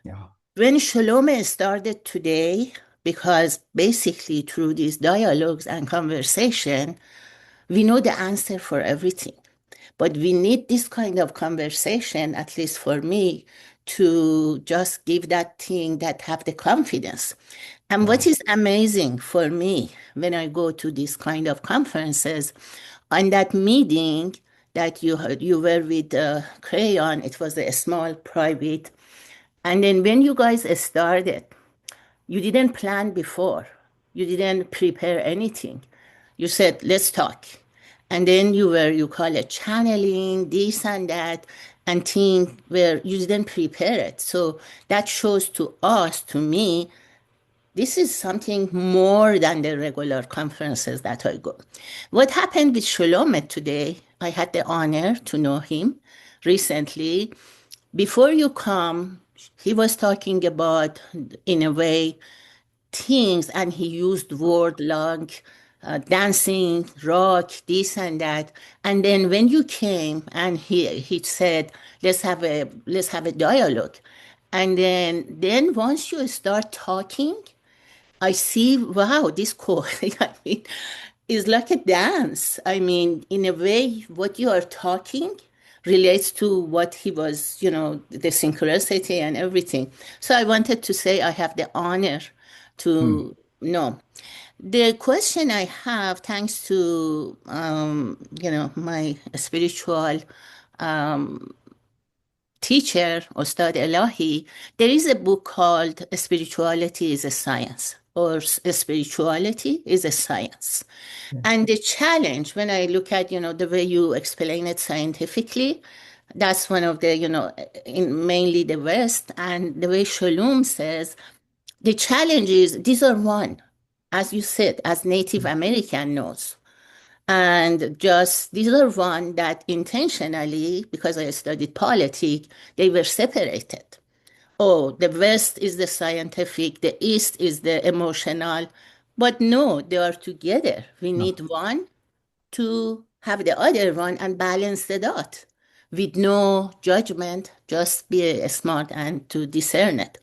[SPEAKER 2] Yeah.
[SPEAKER 4] When Shalom started today, because basically through these dialogues and conversation, we know the answer for everything. But we need this kind of conversation, at least for me, to just give that thing that have the confidence. And what is amazing for me when I go to these kind of conferences, on that meeting that you were with Crayon, it was a small private. And then when you guys started, you didn't plan before. You didn't prepare anything. You said, let's talk. And then you call it channeling, this and that, and thing where you didn't prepare it. So that shows to us, to me, this is something more than the regular conferences that I go. What happened with Shlomo today, I had the honor to know him recently. Before you come, he was talking about, in a way, things, and he used word like dancing, rock, this and that. And then when you came, and he said, let's have a dialogue. And then once you start talking, I see, wow, this chord, I mean, is like a dance. I mean, in a way, what you are talking relates to what he was, the synchronicity and everything. So I wanted to say I have the honor to know. The question I have, thanks to, my spiritual teacher, Ustad Elahi, there is a book called Spirituality is a Science, or Spirituality is a Science. And the challenge, when I look at, the way you explain it scientifically, that's one of the, in mainly the West, and the way Shalom says, the challenge is these are one, as you said, as Native American knows. And just these are one that intentionally, because I studied politics, they were separated. Oh, the West is the scientific, the East is the emotional. But no, they are together. We need one to have the other one and balance the dot with no judgment, just be smart and to discern it.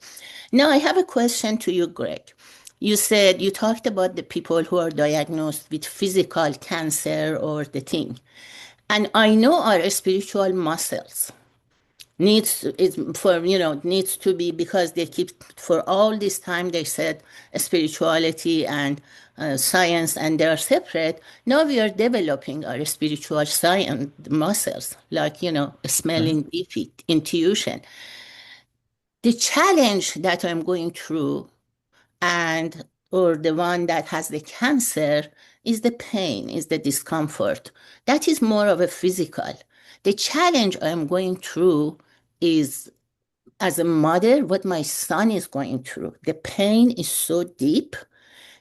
[SPEAKER 4] Now, I have a question to you, Greg. You talked about the people who are diagnosed with physical cancer or the thing. And I know our spiritual muscles needs to be, because they keep for all this time they said spirituality and science, and they are separate. Now we are developing our spiritual science muscles, like smelling, defeat, intuition. The challenge that I'm going through, and or the one that has the cancer, is the pain, is the discomfort. That is more of a physical. The challenge I'm going through is, as a mother, what my son is going through. The pain is so deep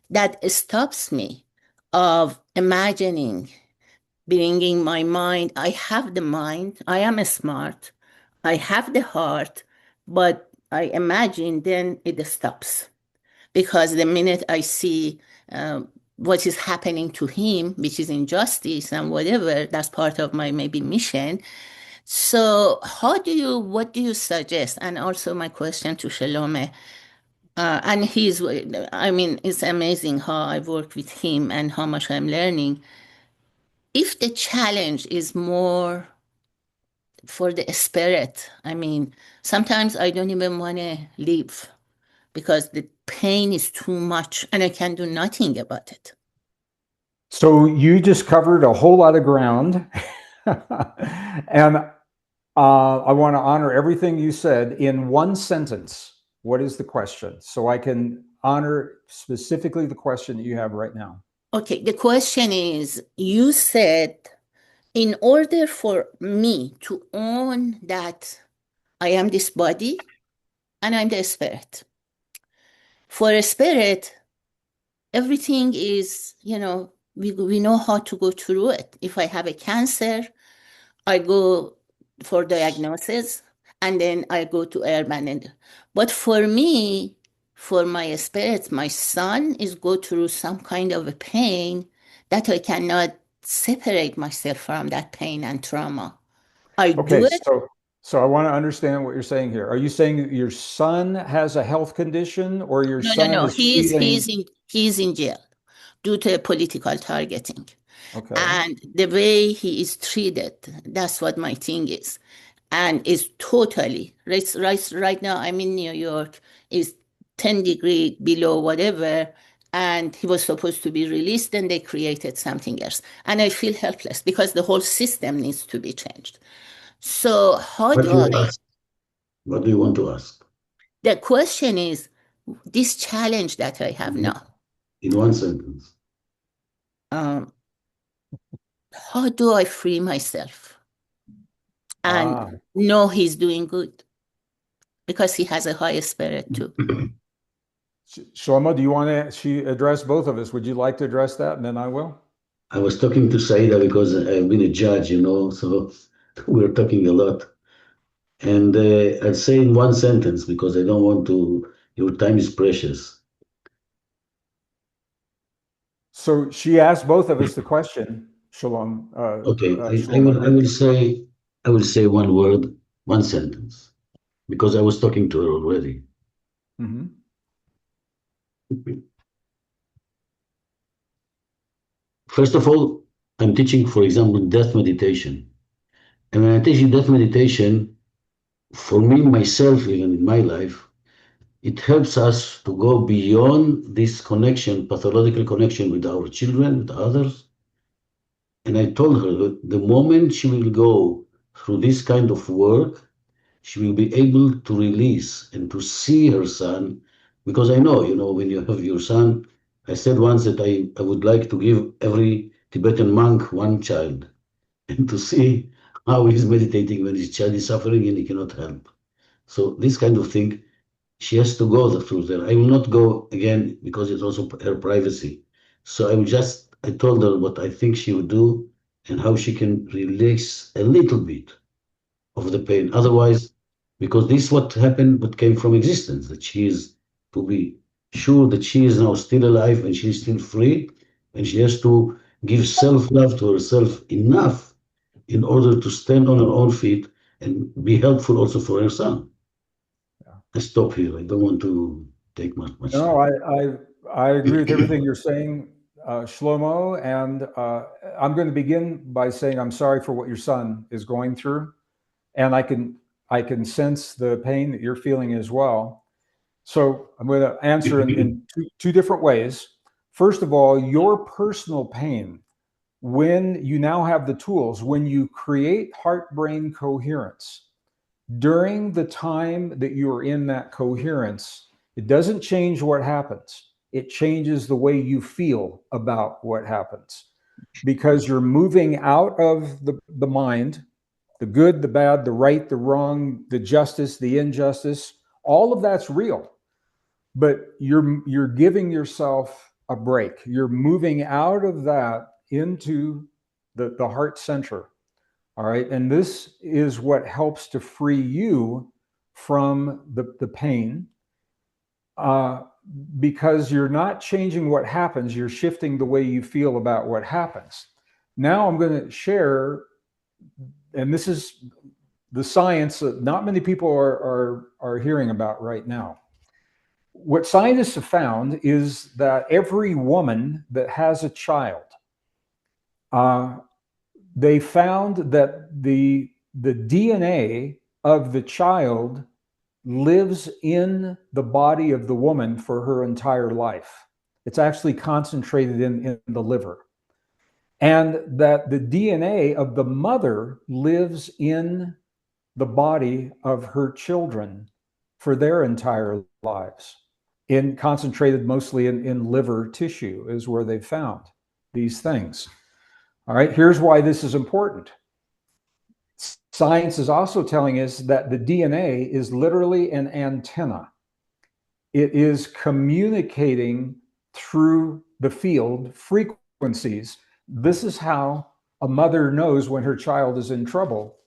[SPEAKER 4] that it stops me of imagining, bringing my mind. I have the mind, I am smart, I have the heart, but I imagine then it stops. Because the minute I see what is happening to him, which is injustice and whatever, that's part of my maybe mission. So what do you suggest? And also my question to Shalome, it's amazing how I work with him and how much I'm learning. If the challenge is more for the spirit, sometimes I don't even want to live because the pain is too much and I can do nothing about it.
[SPEAKER 2] So you just covered a whole lot of ground. And I want to honor everything you said in one sentence. What is the question? So I can honor specifically the question that you have right now.
[SPEAKER 4] Okay, the question is, you said, in order for me to own that I am this body and I'm the spirit. For a spirit, everything is, we know how to go through it. If I have a cancer, I go for diagnosis, and then I go to urban. But for me, for my spirit, my son is go through some kind of a pain that I cannot separate myself from that pain and trauma. I do it.
[SPEAKER 2] So I want to understand what you're saying here. Are you saying that your son has a health condition, or your son
[SPEAKER 4] No.
[SPEAKER 2] is feeling...
[SPEAKER 4] He's in jail due to political targeting.
[SPEAKER 2] Okay.
[SPEAKER 4] And the way he is treated, that's what my thing is. And is totally, right now, I'm in New York, is 10 degrees below whatever, and he was supposed to be released, and they created something else. And I feel helpless because the whole system needs to be changed. So how
[SPEAKER 1] What
[SPEAKER 4] do
[SPEAKER 1] you
[SPEAKER 4] I,
[SPEAKER 1] ask? What do you want to ask?
[SPEAKER 4] the question is, this challenge that I have now,
[SPEAKER 1] In one sentence.
[SPEAKER 4] um, how do I free myself and know he's doing good? Because he has a high spirit too.
[SPEAKER 2] Shlomo, do you want to address both of us? Would you like to address that? And then I will.
[SPEAKER 1] I was talking to Saida because I've been a judge, so we're talking a lot. And I'd say in one sentence because I don't want to, your time is precious.
[SPEAKER 2] So she asked both of us the question, Shalom.
[SPEAKER 1] Okay,
[SPEAKER 2] Shlomo.
[SPEAKER 1] I will say one word, one sentence, because I was talking to her already.
[SPEAKER 2] Mm-hmm.
[SPEAKER 1] First of all, I'm teaching, for example, death meditation. And when I teach death meditation, for me, myself, even in my life, it helps us to go beyond this connection, pathological connection with our children, with others. And I told her that the moment she will go through this kind of work, she will be able to release and to see her son. Because I know, when you have your son, I said once that I would like to give every Tibetan monk one child and to see how he's meditating when his child is suffering and he cannot help. So this kind of thing, she has to go through there. I will not go again because it's also her privacy. So I told her what I think she would do and how she can release a little bit of the pain. Otherwise, because this is what happened, what came from existence, that she is to be sure that she is now still alive and she is still free, and she has to give self-love to herself enough in order to stand on her own feet and be helpful also for her son.
[SPEAKER 2] Yeah.
[SPEAKER 1] I stop here. I don't want to take much
[SPEAKER 2] No,
[SPEAKER 1] time.
[SPEAKER 2] I agree with everything you're saying, Shlomo. And I'm going to begin by saying I'm sorry for what your son is going through, and I can sense the pain that you're feeling as well. So I'm going to answer in two different ways. First of all, your personal pain, when you now have the tools, when you create heart-brain coherence, during the time that you are in that coherence, it doesn't change what happens. It changes the way you feel about what happens, because you're moving out of the mind, the good, the bad, the right, the wrong, the justice, the injustice. All of that's real, but you're giving yourself a break. You're moving out of that into the heart center. All right. And this is what helps to free you from the pain, because you're not changing what happens, you're shifting the way you feel about what happens. Now I'm going to share, and this is the science that not many people are hearing about right now. What scientists have found is that every woman that has a child, they found that the DNA of the child lives in the body of the woman for her entire life. It's actually concentrated in the liver. And that the DNA of the mother lives in the body of her children for their entire lives, concentrated mostly in liver tissue is where they've found these things. All right, here's why this is important. Science is also telling us that the DNA is literally an antenna. It is communicating through the field frequencies. This is how a mother knows when her child is in trouble.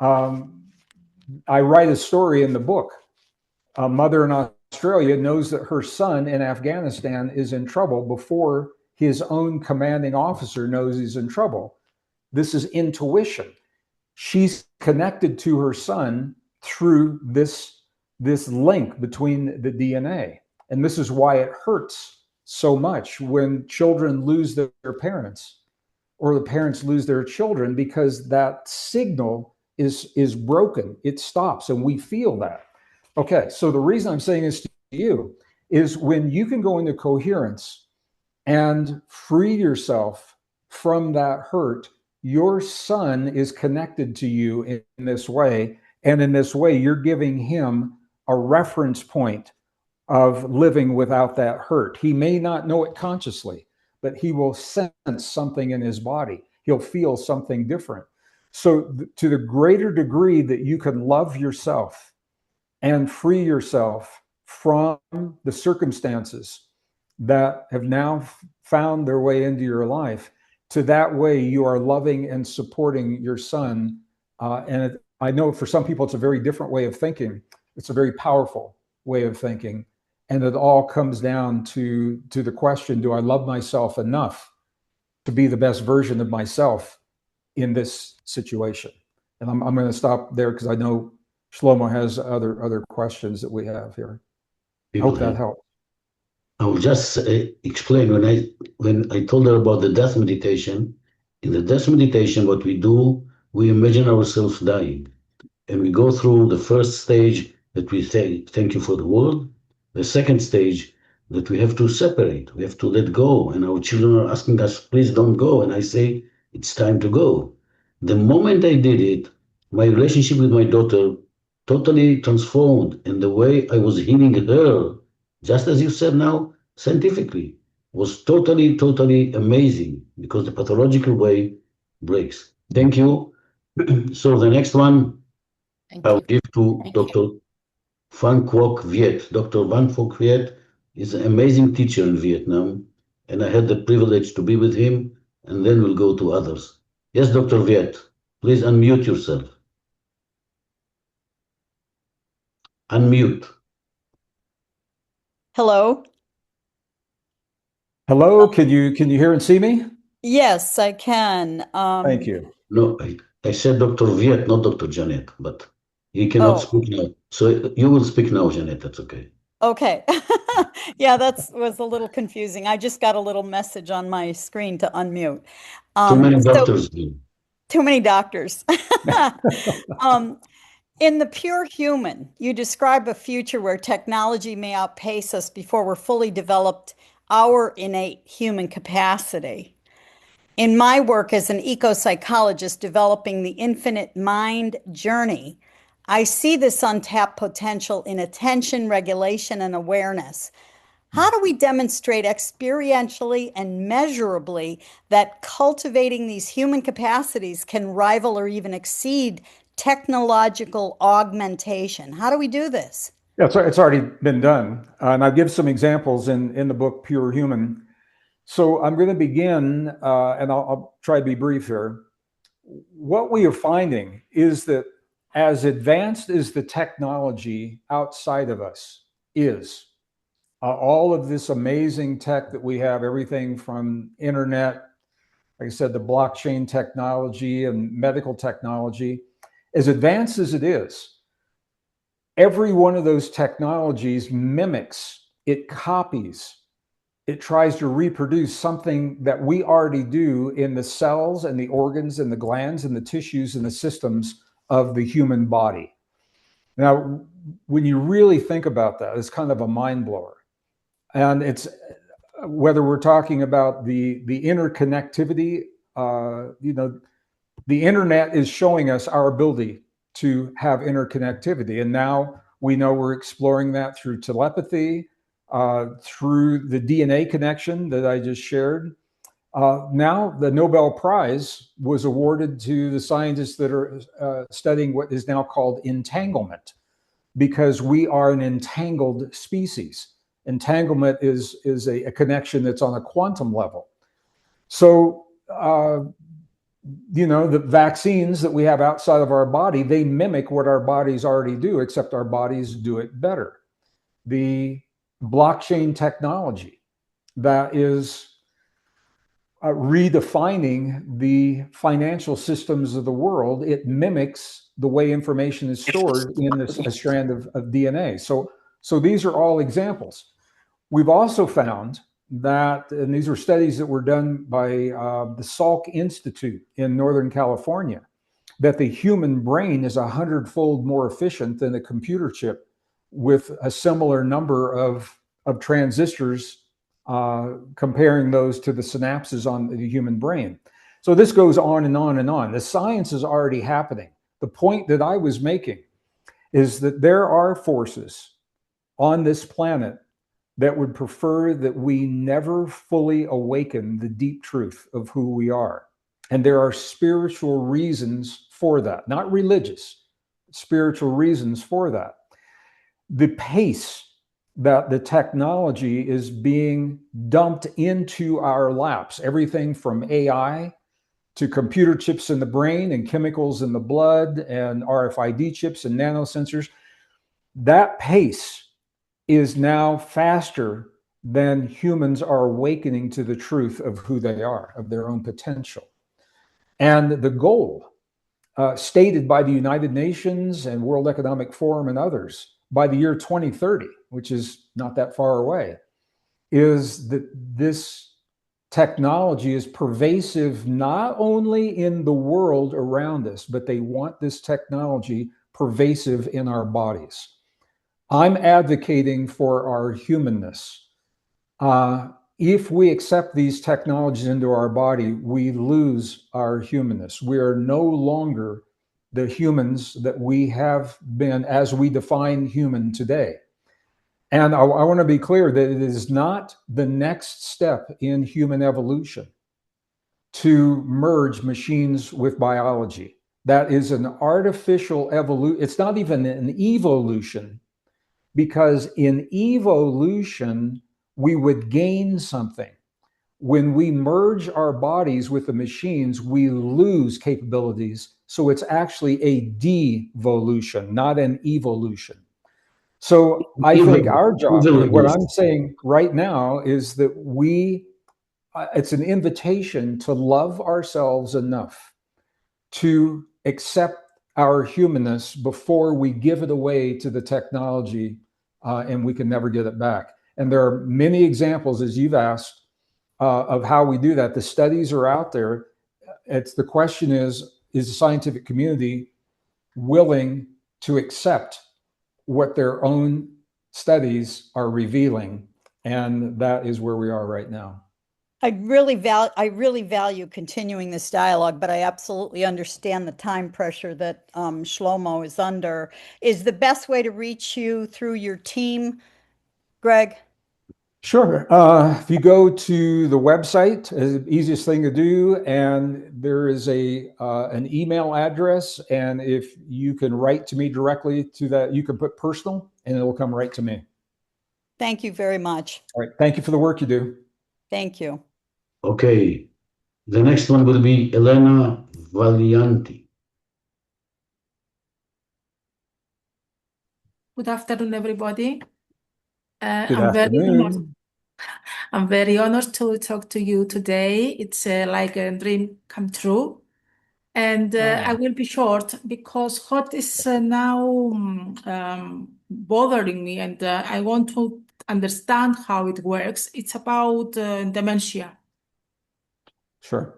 [SPEAKER 2] I write a story in the book. A mother in Australia knows that her son in Afghanistan is in trouble before his own commanding officer knows he's in trouble. This is intuition. She's connected to her son through this link between the DNA. And this is why it hurts so much when children lose their parents. or the parents lose their children because that signal is broken. It stops, and we feel that. Okay, so the reason I'm saying this to you is when you can go into coherence and free yourself from that hurt, your son is connected to you in this way. And in this way, you're giving him a reference point of living without that hurt. He may not know it consciously, but he will sense something in his body. He'll feel something different. So to the greater degree that you can love yourself and free yourself from the circumstances that have now found their way into your life, to that way you are loving and supporting your son. I know for some people it's a very different way of thinking. It's a very powerful way of thinking. And it all comes down to the question, do I love myself enough to be the best version of myself in this situation? And I'm going to stop there because I know Shlomo has other questions that we have here. I hope that helps.
[SPEAKER 1] I will just explain when I told her about the death meditation. In the death meditation, what we do, we imagine ourselves dying, and we go through the first stage that we say thank you for the world. The second stage that we have to separate, we have to let go, and our children are asking us, please don't go, and I say it's time to go. The moment I did it, my relationship with my daughter totally transformed, and the way I was healing her, just as you said now, scientifically, was totally amazing because the pathological way breaks. Thank you. So the next one I'll give to Dr. Van Quoc Viet. Dr. Van Quoc Viet is an amazing teacher in Vietnam, and I had the privilege to be with him, and then we'll go to others. Yes, Dr. Viet, please unmute yourself. Unmute.
[SPEAKER 5] Hello.
[SPEAKER 2] Hello, can you hear and see me?
[SPEAKER 5] Yes, I can.
[SPEAKER 2] Thank you.
[SPEAKER 1] No, I said Dr. Viet, not Dr. Janet, but he cannot speak now. So you will speak now, Janet. That's okay.
[SPEAKER 5] Okay. Yeah, that was a little confusing. I just got a little message on my screen to unmute.
[SPEAKER 1] Too many doctors.
[SPEAKER 5] Too many doctors. In The Pure Human, you describe a future where technology may outpace us before we're fully developed our innate human capacity. In my work as an eco-psychologist developing the infinite mind journey, I see this untapped potential in attention, regulation, and awareness. How do we demonstrate experientially and measurably that cultivating these human capacities can rival or even exceed technological augmentation? How do we do this?
[SPEAKER 2] Yeah, it's already been done. And I give some examples in the book, Pure Human. So I'm going to begin, and I'll try to be brief here. What we are finding is that as advanced as the technology outside of us is, all of this amazing tech that we have, everything from internet, like I said, the blockchain technology and medical technology, as advanced as it is, every one of those technologies mimics, it copies, it tries to reproduce something that we already do in the cells and the organs and the glands and the tissues and the systems of the human body. Now, when you really think about that, it's kind of a mind blower. And it's whether we're talking about the interconnectivity, the internet is showing us our ability to have interconnectivity. And now we know we're exploring that through telepathy, through the DNA connection that I just shared. Now the Nobel Prize was awarded to the scientists that are studying what is now called entanglement, because we are an entangled species. Entanglement is a connection that's on a quantum level. So, the vaccines that we have outside of our body, they mimic what our bodies already do, except our bodies do it better. The blockchain technology that is redefining the financial systems of the world, it mimics the way information is stored in a strand of DNA. So these are all examples. We've also found that, and these were studies that were done by the Salk Institute in Northern California, that the human brain is 100-fold more efficient than a computer chip with a similar number of transistors, comparing those to the synapses on the human brain. So this goes on and on and on. The science is already happening. The point that I was making is that there are forces on this planet that would prefer that we never fully awaken the deep truth of who we are. And there are spiritual reasons for that, not religious, spiritual reasons for that. The pace that the technology is being dumped into our laps, everything from AI to computer chips in the brain and chemicals in the blood and RFID chips and nanosensors, that pace is now faster than humans are awakening to the truth of who they are, of their own potential. And the goal stated by the United Nations and World Economic Forum and others by the year 2030, which is not that far away, is that this technology is pervasive not only in the world around us, but they want this technology pervasive in our bodies. I'm advocating for our humanness. If we accept these technologies into our body, we lose our humanness. We are no longer the humans that we have been as we define human today. And I want to be clear that it is not the next step in human evolution to merge machines with biology. That is an artificial evolution. It's not even an evolution, because in evolution, we would gain something. When we merge our bodies with the machines, we lose capabilities. So it's actually a devolution, not an evolution. So I think our job, what I'm saying right now, is that it's an invitation to love ourselves enough to accept our humanness before we give it away to the technology, and we can never get it back. And there are many examples, as you've asked, of how we do that. The studies are out there. The question is the scientific community willing to accept what their own studies are revealing? And that is where we are right now.
[SPEAKER 5] I really value continuing this dialogue, but I absolutely understand the time pressure that Shlomo is under. Is the best way to reach you through your team, Gregg?
[SPEAKER 2] Sure. If you go to the website, is the easiest thing to do, and there is an email address, and if you can write to me directly to that, you can put personal, and it will come right to me.
[SPEAKER 5] Thank you very much.
[SPEAKER 2] All right. Thank you for the work you do.
[SPEAKER 5] Thank you.
[SPEAKER 1] Okay. The next one will be Elena Valianti.
[SPEAKER 6] Good afternoon, everybody.
[SPEAKER 2] Good afternoon.
[SPEAKER 6] I'm very honored to talk to you today. It's like a dream come true. And I will be short because what is now bothering me, and I want to understand how it works. It's about dementia.
[SPEAKER 2] Sure.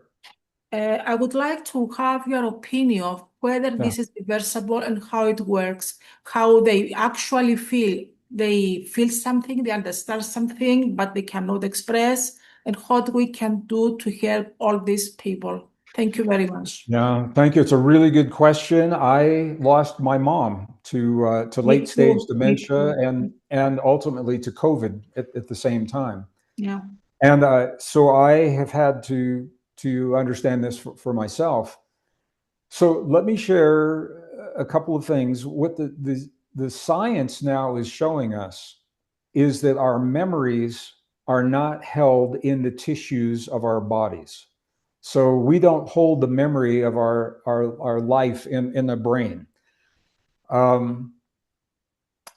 [SPEAKER 6] I would like to have your opinion of whether this is reversible and how it works, how they actually feel. They feel something, they understand something, but they cannot express, and what we can do to help all these people. Thank you very much.
[SPEAKER 2] Yeah, thank you. It's a really good question. I lost my mom to late stage dementia and ultimately to COVID at the same time.
[SPEAKER 6] Yeah.
[SPEAKER 2] And so I have had to understand this for myself. So let me share a couple of things. What the science now is showing us is that our memories are not held in the tissues of our bodies. So we don't hold the memory of our life in the brain.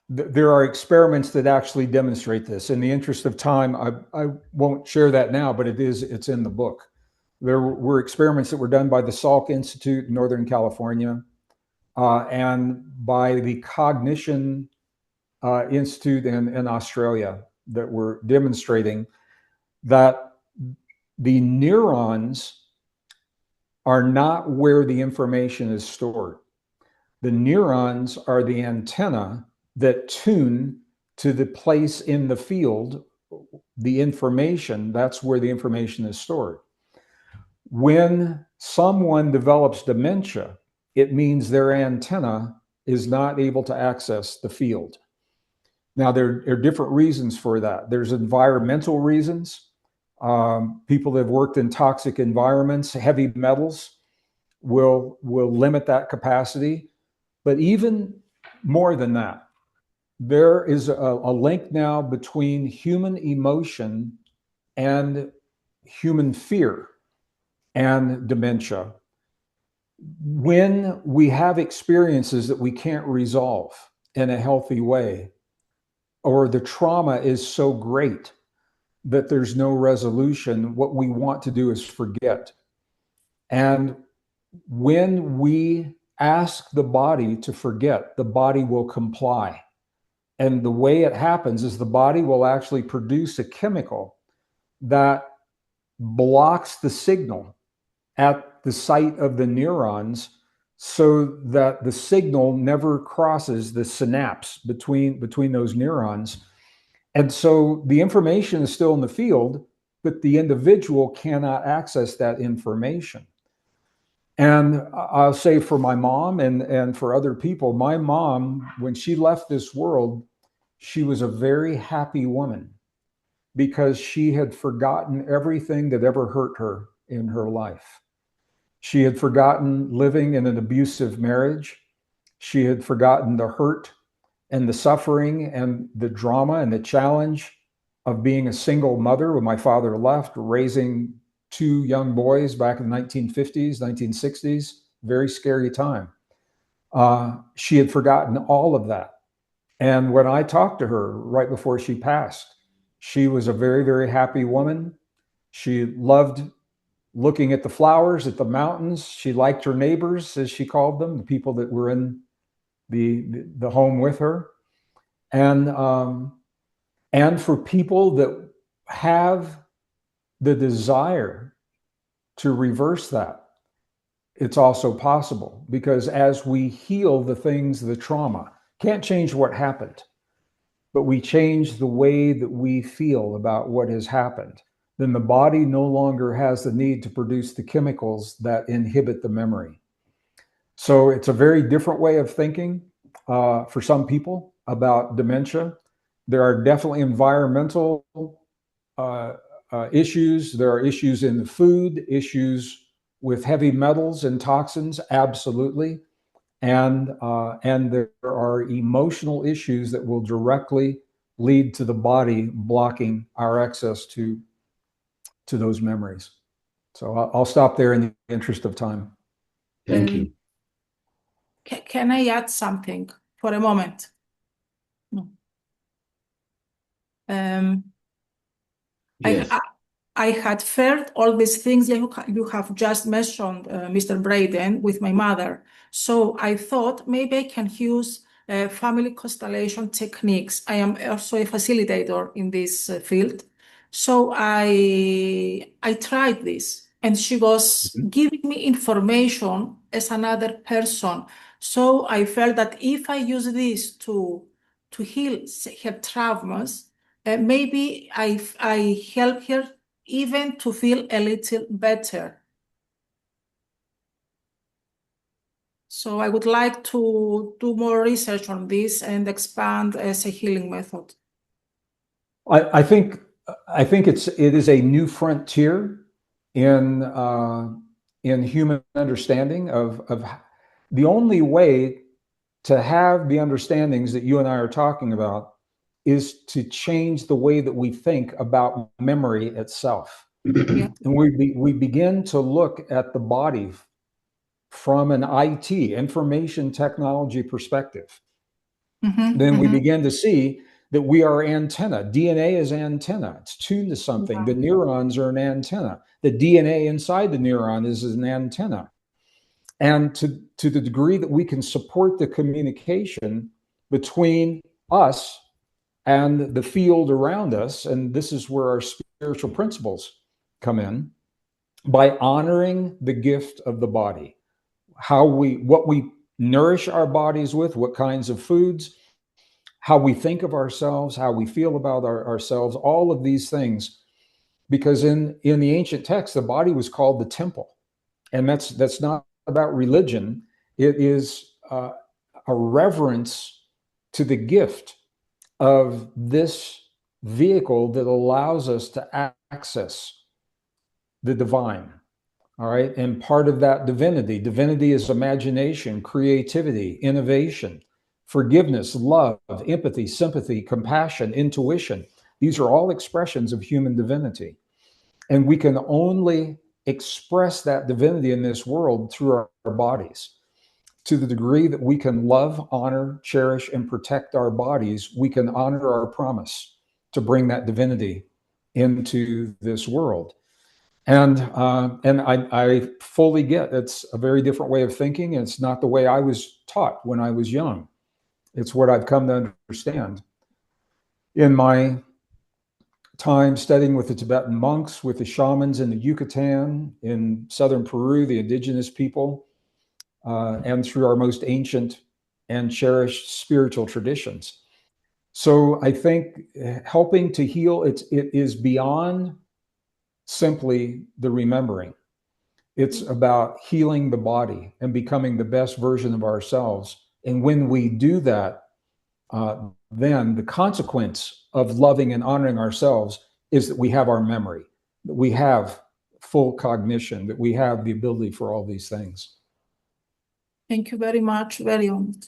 [SPEAKER 2] There are experiments that actually demonstrate this. In the interest of time, I won't share that now, but it's in the book. There were experiments that were done by the Salk Institute in Northern California and by the Cognition Institute in Australia that were demonstrating that the neurons are not where the information is stored. The neurons are the antenna that tune to the place in the field, the information, that's where the information is stored. When someone develops dementia, it means their antenna is not able to access the field. Now, there are different reasons for that. There's environmental reasons. People that have worked in toxic environments, heavy metals will limit that capacity. But even more than that, there is a link now between human emotion and human fear and dementia. When we have experiences that we can't resolve in a healthy way, or the trauma is so great that there's no resolution, what we want to do is forget. And when we ask the body to forget, the body will comply. And the way it happens is the body will actually produce a chemical that blocks the signal at the site of the neurons so that the signal never crosses the synapse between those neurons. And so the information is still in the field, but the individual cannot access that information. And I'll say for my mom and for other people, my mom, when she left this world, she was a very happy woman because she had forgotten everything that ever hurt her in her life. She had forgotten living in an abusive marriage. She had forgotten the hurt and the suffering and the drama and the challenge of being a single mother when my father left, raising two young boys back in the 1950s, 1960s, very scary time. She had forgotten all of that. And when I talked to her right before she passed, she was a very, very happy woman. She loved looking at the flowers, at the mountains. She liked her neighbors, as she called them, the people that were in the home with her. And for people that have the desire to reverse that, it's also possible, because as we heal the things, the trauma, can't change what happened, but we change the way that we feel about what has happened, then the body no longer has the need to produce the chemicals that inhibit the memory. So it's a very different way of thinking for some people about dementia. There are definitely environmental issues. There are issues in the food, issues with heavy metals and toxins, absolutely. And there are emotional issues that will directly lead to the body blocking our access to those memories. So I'll stop there in the interest of time.
[SPEAKER 1] Thank you.
[SPEAKER 6] Can I add something for a moment? No.
[SPEAKER 1] Yes.
[SPEAKER 6] I had heard all these things you have just mentioned, Mr. Braden, with my mother. So I thought maybe I can use family constellation techniques. I am also a facilitator in this field. So I tried this, and she was giving me information as another person. So I felt that if I use this to heal her traumas, maybe I help her even to feel a little better. So I would like to do more research on this and expand as a healing method.
[SPEAKER 2] I think it is a new frontier in human understanding of the only way to have the understandings that you and I are talking about is to change the way that we think about memory itself.
[SPEAKER 6] Yeah.
[SPEAKER 2] And we begin to look at the body from an IT, information technology perspective. Then we begin to see that we are antenna. DNA is antenna. It's tuned to something. The neurons are an antenna. The DNA inside the neuron is an antenna. And to the degree that we can support the communication between us and the field around us. And this is where our spiritual principles come in, by honoring the gift of the body, what we nourish our bodies with, what kinds of foods, how we think of ourselves, how we feel about ourselves, all of these things. Because in the ancient text, the body was called the temple. And that's not about religion. It is a reverence to the gift of this vehicle that allows us to access the divine. All right. And part of that divinity is imagination, creativity, innovation, forgiveness, love, empathy, sympathy, compassion, intuition. These are all expressions of human divinity. And we can only express that divinity in this world through our bodies. To the degree that we can love, honor, cherish, and protect our bodies, we can honor our promise to bring that divinity into this world. And I fully get it's a very different way of thinking. It's not the way I was taught when I was young. It's what I've come to understand in my time studying with the Tibetan monks, with the shamans in the Yucatan, in southern Peru, the indigenous people, and through our most ancient and cherished spiritual traditions. So I think helping to heal, it is beyond simply the remembering. It's about healing the body and becoming the best version of ourselves. And when we do that, then the consequence of loving and honoring ourselves is that we have our memory, that we have full cognition, that we have the ability for all these things.
[SPEAKER 6] Thank you very much. Very honored.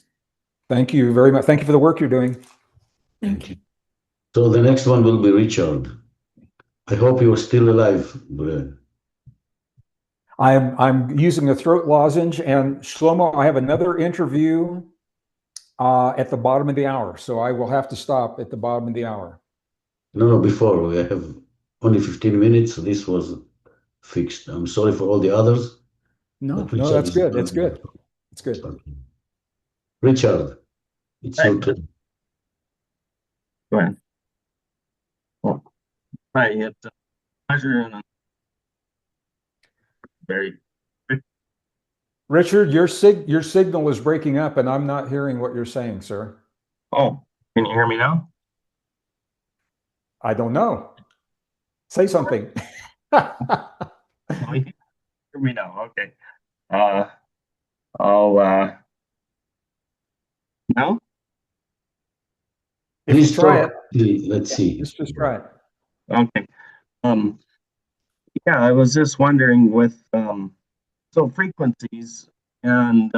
[SPEAKER 2] Thank you very much. Thank you for the work you're doing.
[SPEAKER 6] Thank you.
[SPEAKER 1] So the next one will be Richard. I hope you're still alive, Braden.
[SPEAKER 2] I'm using a throat lozenge, and Shlomo, I have another interview at the bottom of the hour, so I will have to stop at the bottom of the hour.
[SPEAKER 1] No, before. We have only 15 minutes. This was fixed. I'm sorry for all the others.
[SPEAKER 2] No,
[SPEAKER 1] but Richard
[SPEAKER 2] that's
[SPEAKER 1] is
[SPEAKER 2] good. It's good. It's good.
[SPEAKER 1] Okay. Richard, it's
[SPEAKER 7] Hi.
[SPEAKER 1] your turn.
[SPEAKER 7] Go ahead. Well, hi, it's a pleasure and I'm very
[SPEAKER 2] Richard, your signal is breaking up, and I'm not hearing what you're saying, sir.
[SPEAKER 7] Oh, can you hear me now?
[SPEAKER 2] I don't know. Say something.
[SPEAKER 7] Oh, you can hear me now. Okay. I'll no?
[SPEAKER 2] If you
[SPEAKER 1] Please
[SPEAKER 2] try
[SPEAKER 1] talk.
[SPEAKER 2] it,
[SPEAKER 1] Let's see.
[SPEAKER 2] just try it.
[SPEAKER 7] Okay. Yeah, I was just wondering with so frequencies and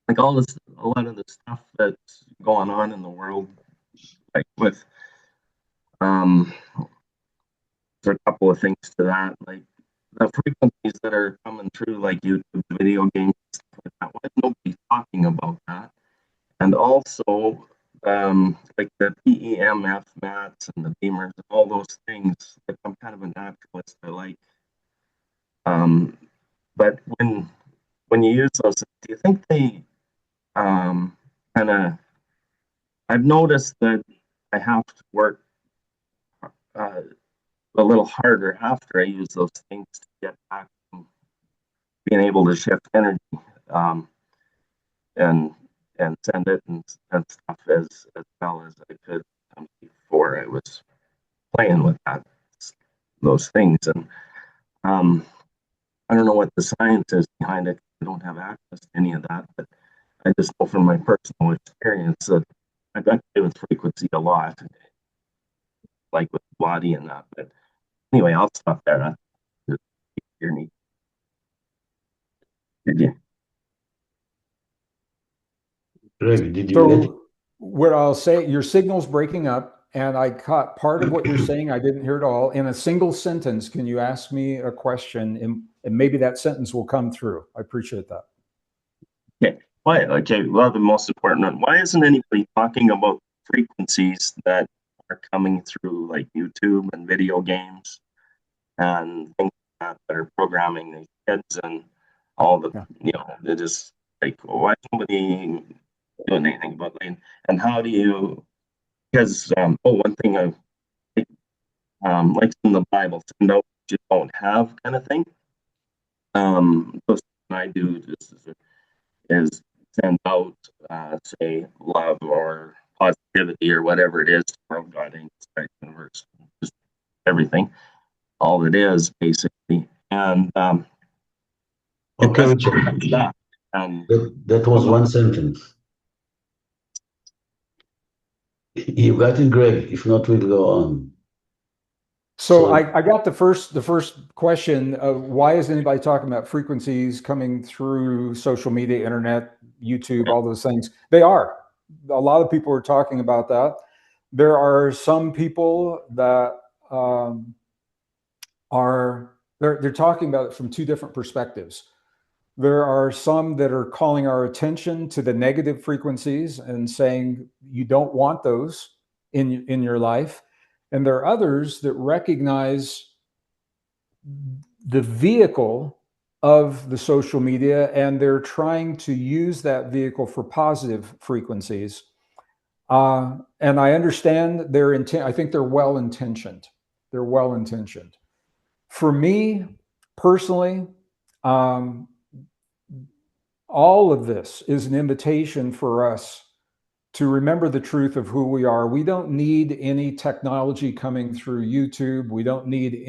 [SPEAKER 7] like all this, a lot of the stuff that's going on in the world, like with there's a couple of things to that, like the frequencies that are coming through, like YouTube video games, stuff like that. Why is nobody talking about that? And also, like the PEMF mats and the beamers and all those things. Like I'm kind of a naturalist. I like, but when you use those, do you think they kind of? I've noticed that I have to work a little harder after I use those things to get back from being able to shift energy um, and send it and stuff as well as I could before I was playing with those things. And I don't know what the science is behind it. I don't have access to any of that, but I just know from my personal experience that I got to play with frequency a lot, like with the body and that. But anyway, I'll stop there. That's your need. Did you?
[SPEAKER 1] Gregg, did you get it?
[SPEAKER 2] So what I'll say, your signal's breaking up, and I caught part of what you're saying. I didn't hear it all. In a single sentence, can you ask me a question, and maybe that sentence will come through? I appreciate that.
[SPEAKER 7] Okay. Why? Okay. Well, the most important one. Why isn't anybody talking about frequencies that are coming through, like YouTube and video games and things like that are programming these kids and all the, they're just like, why is nobody doing anything about it? And how do you because one thing I like in the Bible, send out what you don't have, kind of thing. So I do is send out, say, love or positivity or whatever it is, world, God, angels, universe, just everything, all it is basically, and it
[SPEAKER 1] Okay,
[SPEAKER 7] doesn't
[SPEAKER 1] Richard.
[SPEAKER 7] touch that. And
[SPEAKER 1] That was one sentence. You got it, Greg. If not, we'll go on.
[SPEAKER 2] So
[SPEAKER 1] So
[SPEAKER 2] I got the first question of why is anybody talking about frequencies coming through social media, internet, YouTube, all those things? They are. A lot of people are talking about that. There are some people that they're talking about it from two different perspectives. There are some that are calling our attention to the negative frequencies and saying you don't want those in your life. And there are others that recognize the vehicle of the social media, and they're trying to use that vehicle for positive frequencies. And I understand their intent. I think they're well intentioned. They're well intentioned. For me personally, all of this is an invitation for us to remember the truth of who we are. We don't need any technology coming through YouTube. We don't need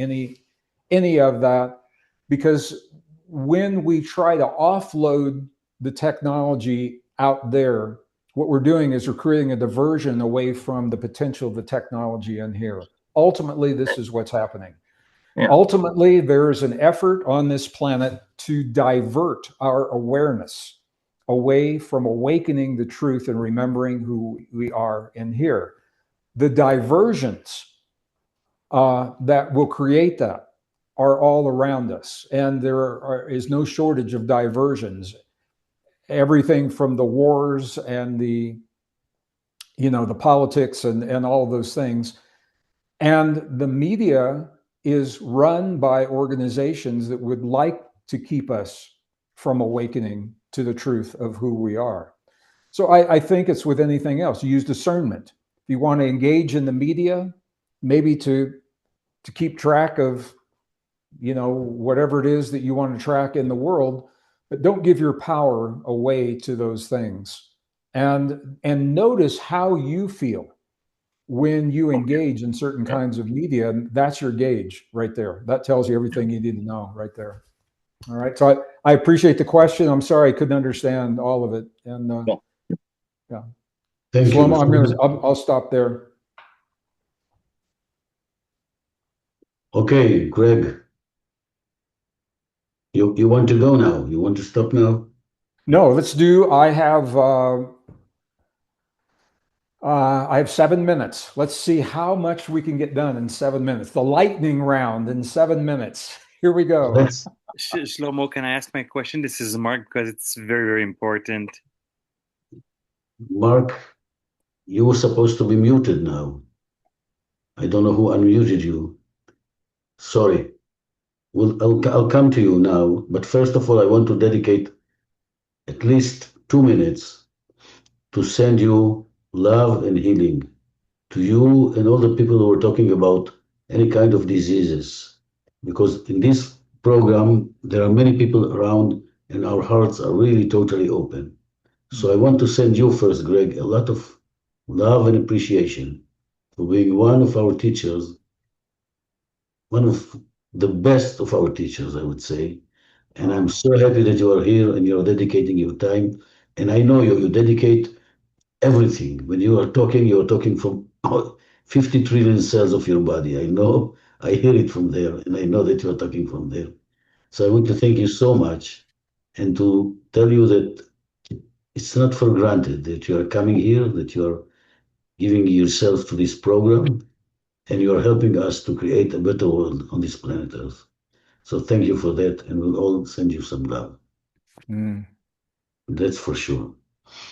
[SPEAKER 2] any of that, because when we try to offload the technology out there, what we're doing is we're creating a diversion away from the potential of the technology in here. Ultimately, this is what's happening.
[SPEAKER 7] Yeah.
[SPEAKER 2] Ultimately, there is an effort on this planet to divert our awareness away from awakening the truth and remembering who we are in here. The diversions that will create that are all around us, and is no shortage of diversions. Everything from the wars and the politics and all of those things. And the media is run by organizations that would like to keep us from awakening to the truth of who we are. So I think it's with anything else. You use discernment. If you want to engage in the media, maybe to keep track of, whatever it is that you want to track in the world, but don't give your power away to those things. And notice how you feel when you engage in certain kinds of media. That's your gauge right there. That tells you everything you need to know right there. All right. So I appreciate the question. I'm sorry I couldn't understand all of it. And yeah.
[SPEAKER 1] thank you.
[SPEAKER 2] Shlomo, I'll stop there.
[SPEAKER 1] Okay, Greg. You want to go now? You want to stop now?
[SPEAKER 2] No, let's do. I have 7 minutes. Let's see how much we can get done in 7 minutes. The lightning round in 7 minutes. Here we go.
[SPEAKER 1] Let's
[SPEAKER 8] Shlomo, can I ask my question? This is Mark, because it's very, very important.
[SPEAKER 1] Mark, you were supposed to be muted now. I don't know who unmuted you. Sorry. I'll come to you now, but first of all, I want to dedicate at least 2 minutes to send you love and healing to you and all the people who are talking about any kind of diseases. Because in this program, there are many people around and our hearts are really totally open. So I want to send you first, Greg, a lot of love and appreciation for being one of our teachers, one of the best of our teachers, I would say. And I'm so happy that you are here and you're dedicating your time. And I know you dedicate everything. When you are talking from 50 trillion cells of your body. I know, I hear it from there, and I know that you are talking from there. So I want to thank you so much and to tell you that it's not for granted that you are coming here, that you are giving yourself to this program, and you are helping us to create a better world on this planet Earth. So thank you for that, and we'll all send you some love. That's for sure.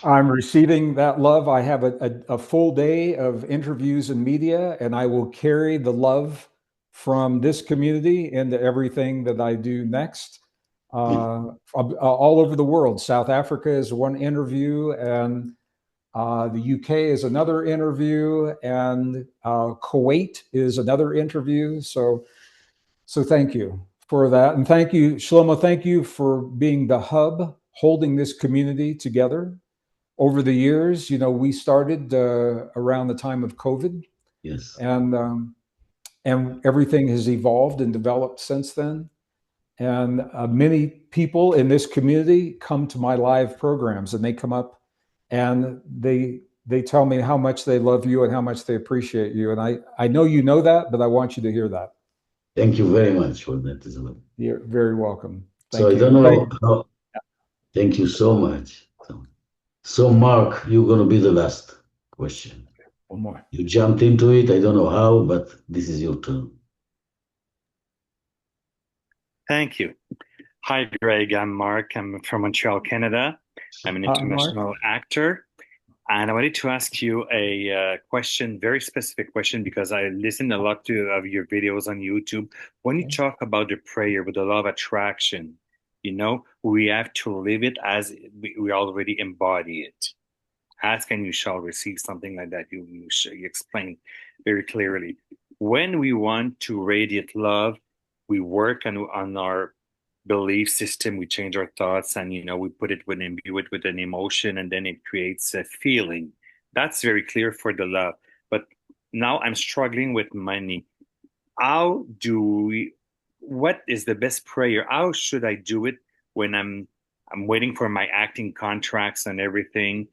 [SPEAKER 2] I'm receiving that love. I have a full day of interviews and media, and I will carry the love from this community into everything that I do next. All over the world. South Africa is one interview, and The UK is another interview, and Kuwait is another interview. So thank you for that. And thank you, Shlomo, thank you for being the hub, holding this community together. Over the years, we started around the time of COVID.
[SPEAKER 1] Yes.
[SPEAKER 2] And everything has evolved and developed since then. And many people in this community come to my live programs, and they come up and they tell me how much they love you and how much they appreciate you. And I know you know that, but I want you to hear that.
[SPEAKER 1] Thank you very much for that as well.
[SPEAKER 2] You're very welcome.
[SPEAKER 1] So I don't know how. Thank you so much. So Mark, you're going to be the last question.
[SPEAKER 2] One more.
[SPEAKER 1] You jumped into it. I don't know how, but this is your turn.
[SPEAKER 8] Thank you. Hi, Gregg. I'm Mark. I'm from Montreal, Canada. I'm an international actor. And I wanted to ask you a question, very specific question, because I listen a lot of your videos on YouTube. When you talk about the prayer with the law of attraction, we have to live it as we already embody it. Ask and you shall receive, something like that. You explain very clearly. When we want to radiate love, we work on our belief system, we change our thoughts, and we imbue it with an emotion, and then it creates a feeling. That's very clear for the love. But now I'm struggling with money. What is the best prayer? How should I do it when I'm waiting for my acting contracts and everything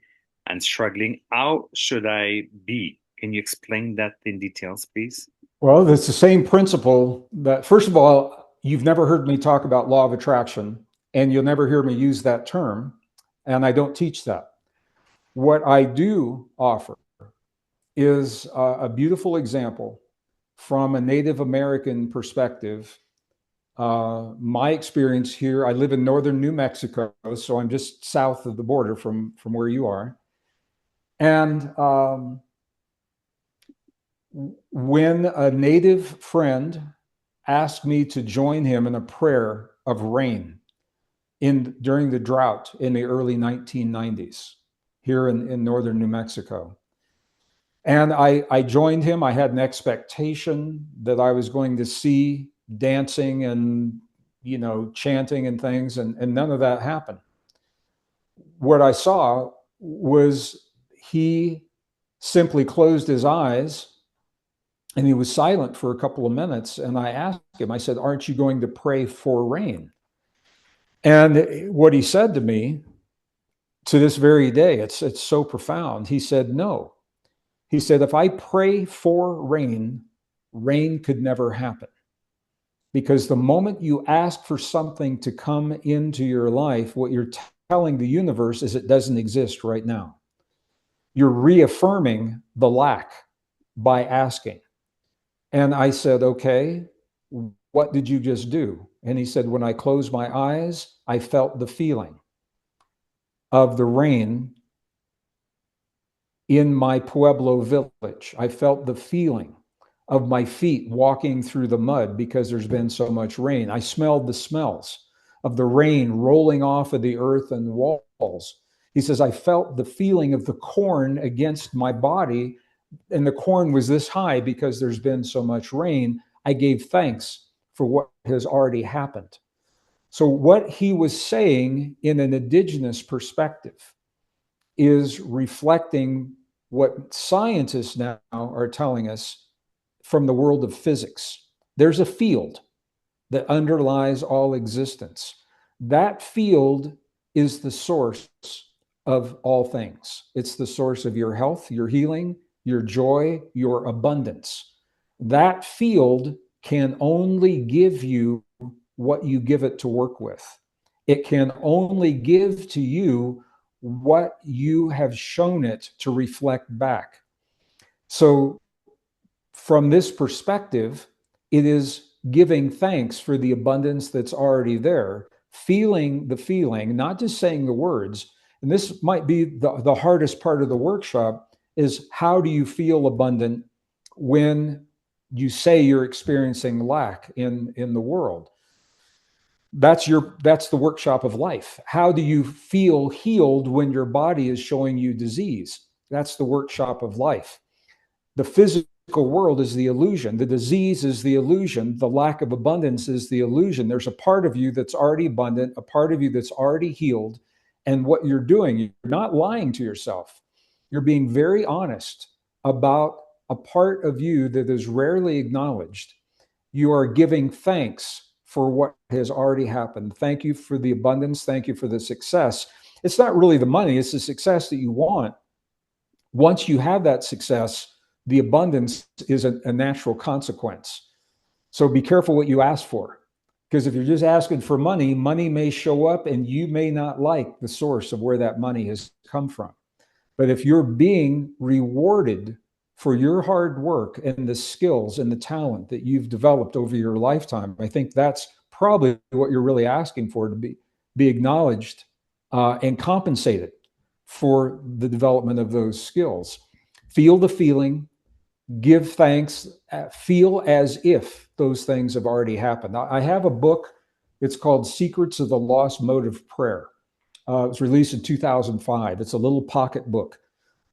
[SPEAKER 8] and struggling? How should I be? Can you explain that in details, please?
[SPEAKER 2] Well, it's the same principle that, first of all, you've never heard me talk about law of attraction, and you'll never hear me use that term, and I don't teach that. What I do offer is a beautiful example from a Native American perspective. My experience here, I live in northern New Mexico, so I'm just south of the border from where you are. And when a Native friend asked me to join him in a prayer of rain during the drought in the early 1990s here in northern New Mexico. And I joined him. I had an expectation that I was going to see dancing and, chanting and things, and none of that happened. What I saw was he simply closed his eyes, and he was silent for a couple of minutes. And I asked him, I said, "Aren't you going to pray for rain?" And what he said to me to this very day, it's so profound. He said, "No." He said, "If I pray for rain, rain could never happen. Because the moment you ask for something to come into your life, what you're telling the universe is it doesn't exist right now. You're reaffirming the lack by asking." And I said, "Okay, what did you just do?" And he said, "When I closed my eyes, I felt the feeling of the rain in my Pueblo village. I felt the feeling of my feet walking through the mud because there's been so much rain. I smelled the smells of the rain rolling off of the earth and walls." He says, "I felt the feeling of the corn against my body, and the corn was this high because there's been so much rain. I gave thanks for what has already happened." So what he was saying in an indigenous perspective is reflecting what scientists now are telling us from the world of physics. There's a field that underlies all existence. That field is the source of all things. It's the source of your health, your healing, your joy, your abundance. That field can only give you what you give it to work with. It can only give to you what you have shown it to reflect back. So from this perspective, it is giving thanks for the abundance that's already there, feeling the feeling, not just saying the words. And this might be the hardest part of the workshop, is how do you feel abundant when you say you're experiencing lack in the world? That's the workshop of life. How do you feel healed when your body is showing you disease? That's the workshop of life. The physical world is the illusion. The disease is the illusion. The lack of abundance is the illusion. There's a part of you that's already abundant, a part of you that's already healed. And what you're doing, you're not lying to yourself. You're being very honest about a part of you that is rarely acknowledged. You are giving thanks for what has already happened. Thank you for the abundance. Thank you for the success. It's not really the money, it's the success that you want. Once you have that success, the abundance is a natural consequence. So be careful what you ask for. Because if you're just asking for money, money may show up and you may not like the source of where that money has come from. But if you're being rewarded for your hard work and the skills and the talent that you've developed over your lifetime, I think that's probably what you're really asking for, to be acknowledged and compensated for the development of those skills. Feel the feeling, give thanks, feel as if those things have already happened. I have a book, it's called Secrets of the Lost Mode of Prayer. It was released in 2005. It's a little pocket book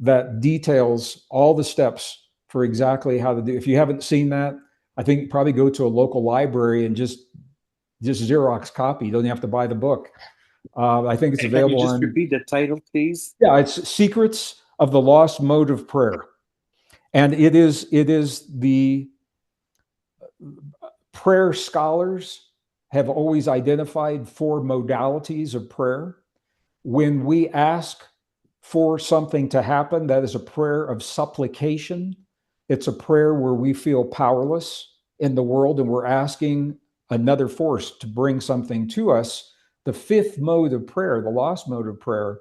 [SPEAKER 2] that details all the steps for exactly how to do. If you haven't seen that, I think probably go to a local library and just Xerox copy. You don't have to buy the book. I think it's available.
[SPEAKER 8] Can you just repeat the title, please?
[SPEAKER 2] Yeah, it's Secrets of the Lost Mode of Prayer. And it is the prayer scholars have always identified 4 modalities of prayer. When we ask for something to happen, that is a prayer of supplication. It's a prayer where we feel powerless in the world and we're asking another force to bring something to us. The 5th mode of prayer, the lost mode of prayer,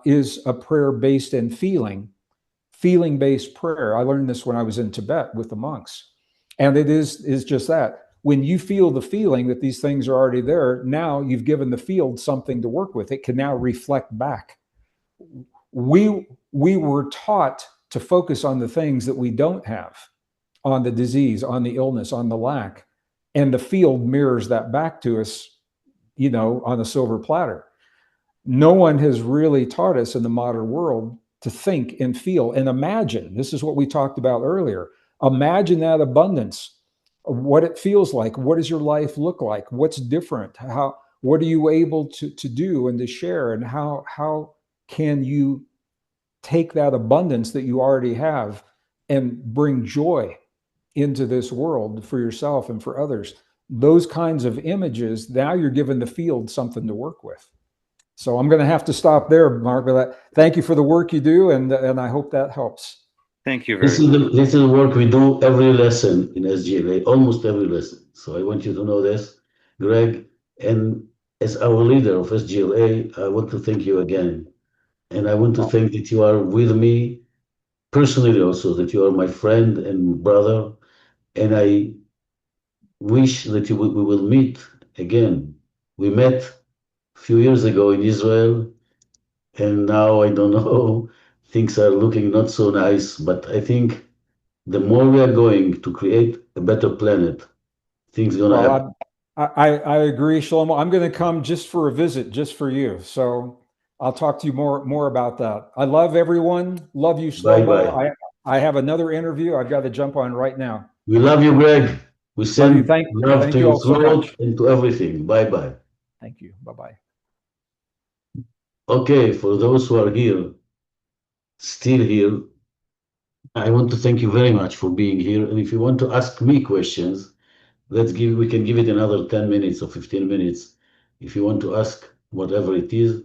[SPEAKER 2] is a prayer based in feeling-based prayer. I learned this when I was in Tibet with the monks. And it is just that. When you feel the feeling that these things are already there, now you've given the field something to work with. It can now reflect back. We were taught to focus on the things that we don't have, on the disease, on the illness, on the lack. And the field mirrors that back to us, on a silver platter. No one has really taught us in the modern world to think and feel and imagine. This is what we talked about earlier. Imagine that abundance, what it feels like. What does your life look like? What's different? What are you able to do and to share? And how can you take that abundance that you already have and bring joy into this world for yourself and for others? Those kinds of images, now you're giving the field something to work with. So I'm going to have to stop there, Mark. But thank you for the work you do, and I hope that helps.
[SPEAKER 8] Thank you very much.
[SPEAKER 1] This is the work we do every lesson in SGLA, almost every lesson. So I want you to know this, Gregg. And as our leader of SGLA, I want to thank you again. And I want to thank that you are with me personally also, that you are my friend and brother. And I wish that we will meet again. We met a few years ago in Israel, and now I don't know, things are looking not so nice, but I think the more we are going to create a better planet, things are going to happen.
[SPEAKER 2] I agree, Shlomo. I'm going to come just for a visit, just for you. So I'll talk to you more about that. I love everyone. Love you, Shlomo.
[SPEAKER 1] Bye-bye.
[SPEAKER 2] I have another interview I've got to jump on right now.
[SPEAKER 1] We love you, Gregg. We send love
[SPEAKER 2] thank
[SPEAKER 1] to
[SPEAKER 2] you
[SPEAKER 1] your
[SPEAKER 2] all so
[SPEAKER 1] throat
[SPEAKER 2] much.
[SPEAKER 1] and to everything. Bye-bye.
[SPEAKER 2] Thank you. Bye-bye.
[SPEAKER 1] Okay, for those who are here, still here, I want to thank you very much for being here. And if you want to ask me questions, we can give it another 10 minutes or 15 minutes. If you want to ask whatever it is,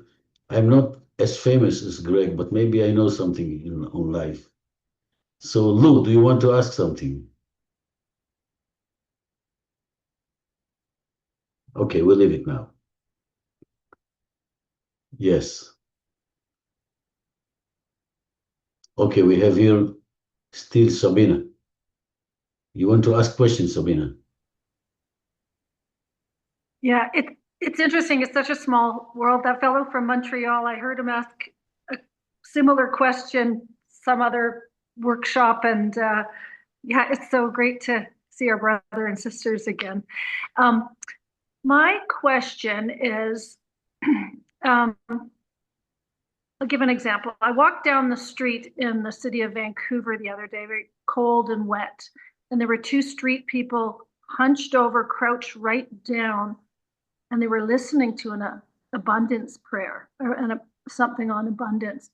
[SPEAKER 1] I'm not as famous as Gregg, but maybe I know something on life. So Lou, do you want to ask something? Okay, we'll leave it now. Yes. Okay, we have here still Sabina. You want to ask questions, Sabina?
[SPEAKER 9] Yeah, it's interesting. It's such a small world. That fellow from Montreal, I heard him ask a similar question some other workshop, and yeah, it's so great to see our brother and sisters again. My question is, I'll give an example. I walked down the street in the city of Vancouver the other day, very cold and wet, and there were two street people hunched over, crouched right down, and they were listening to an abundance prayer or something on abundance.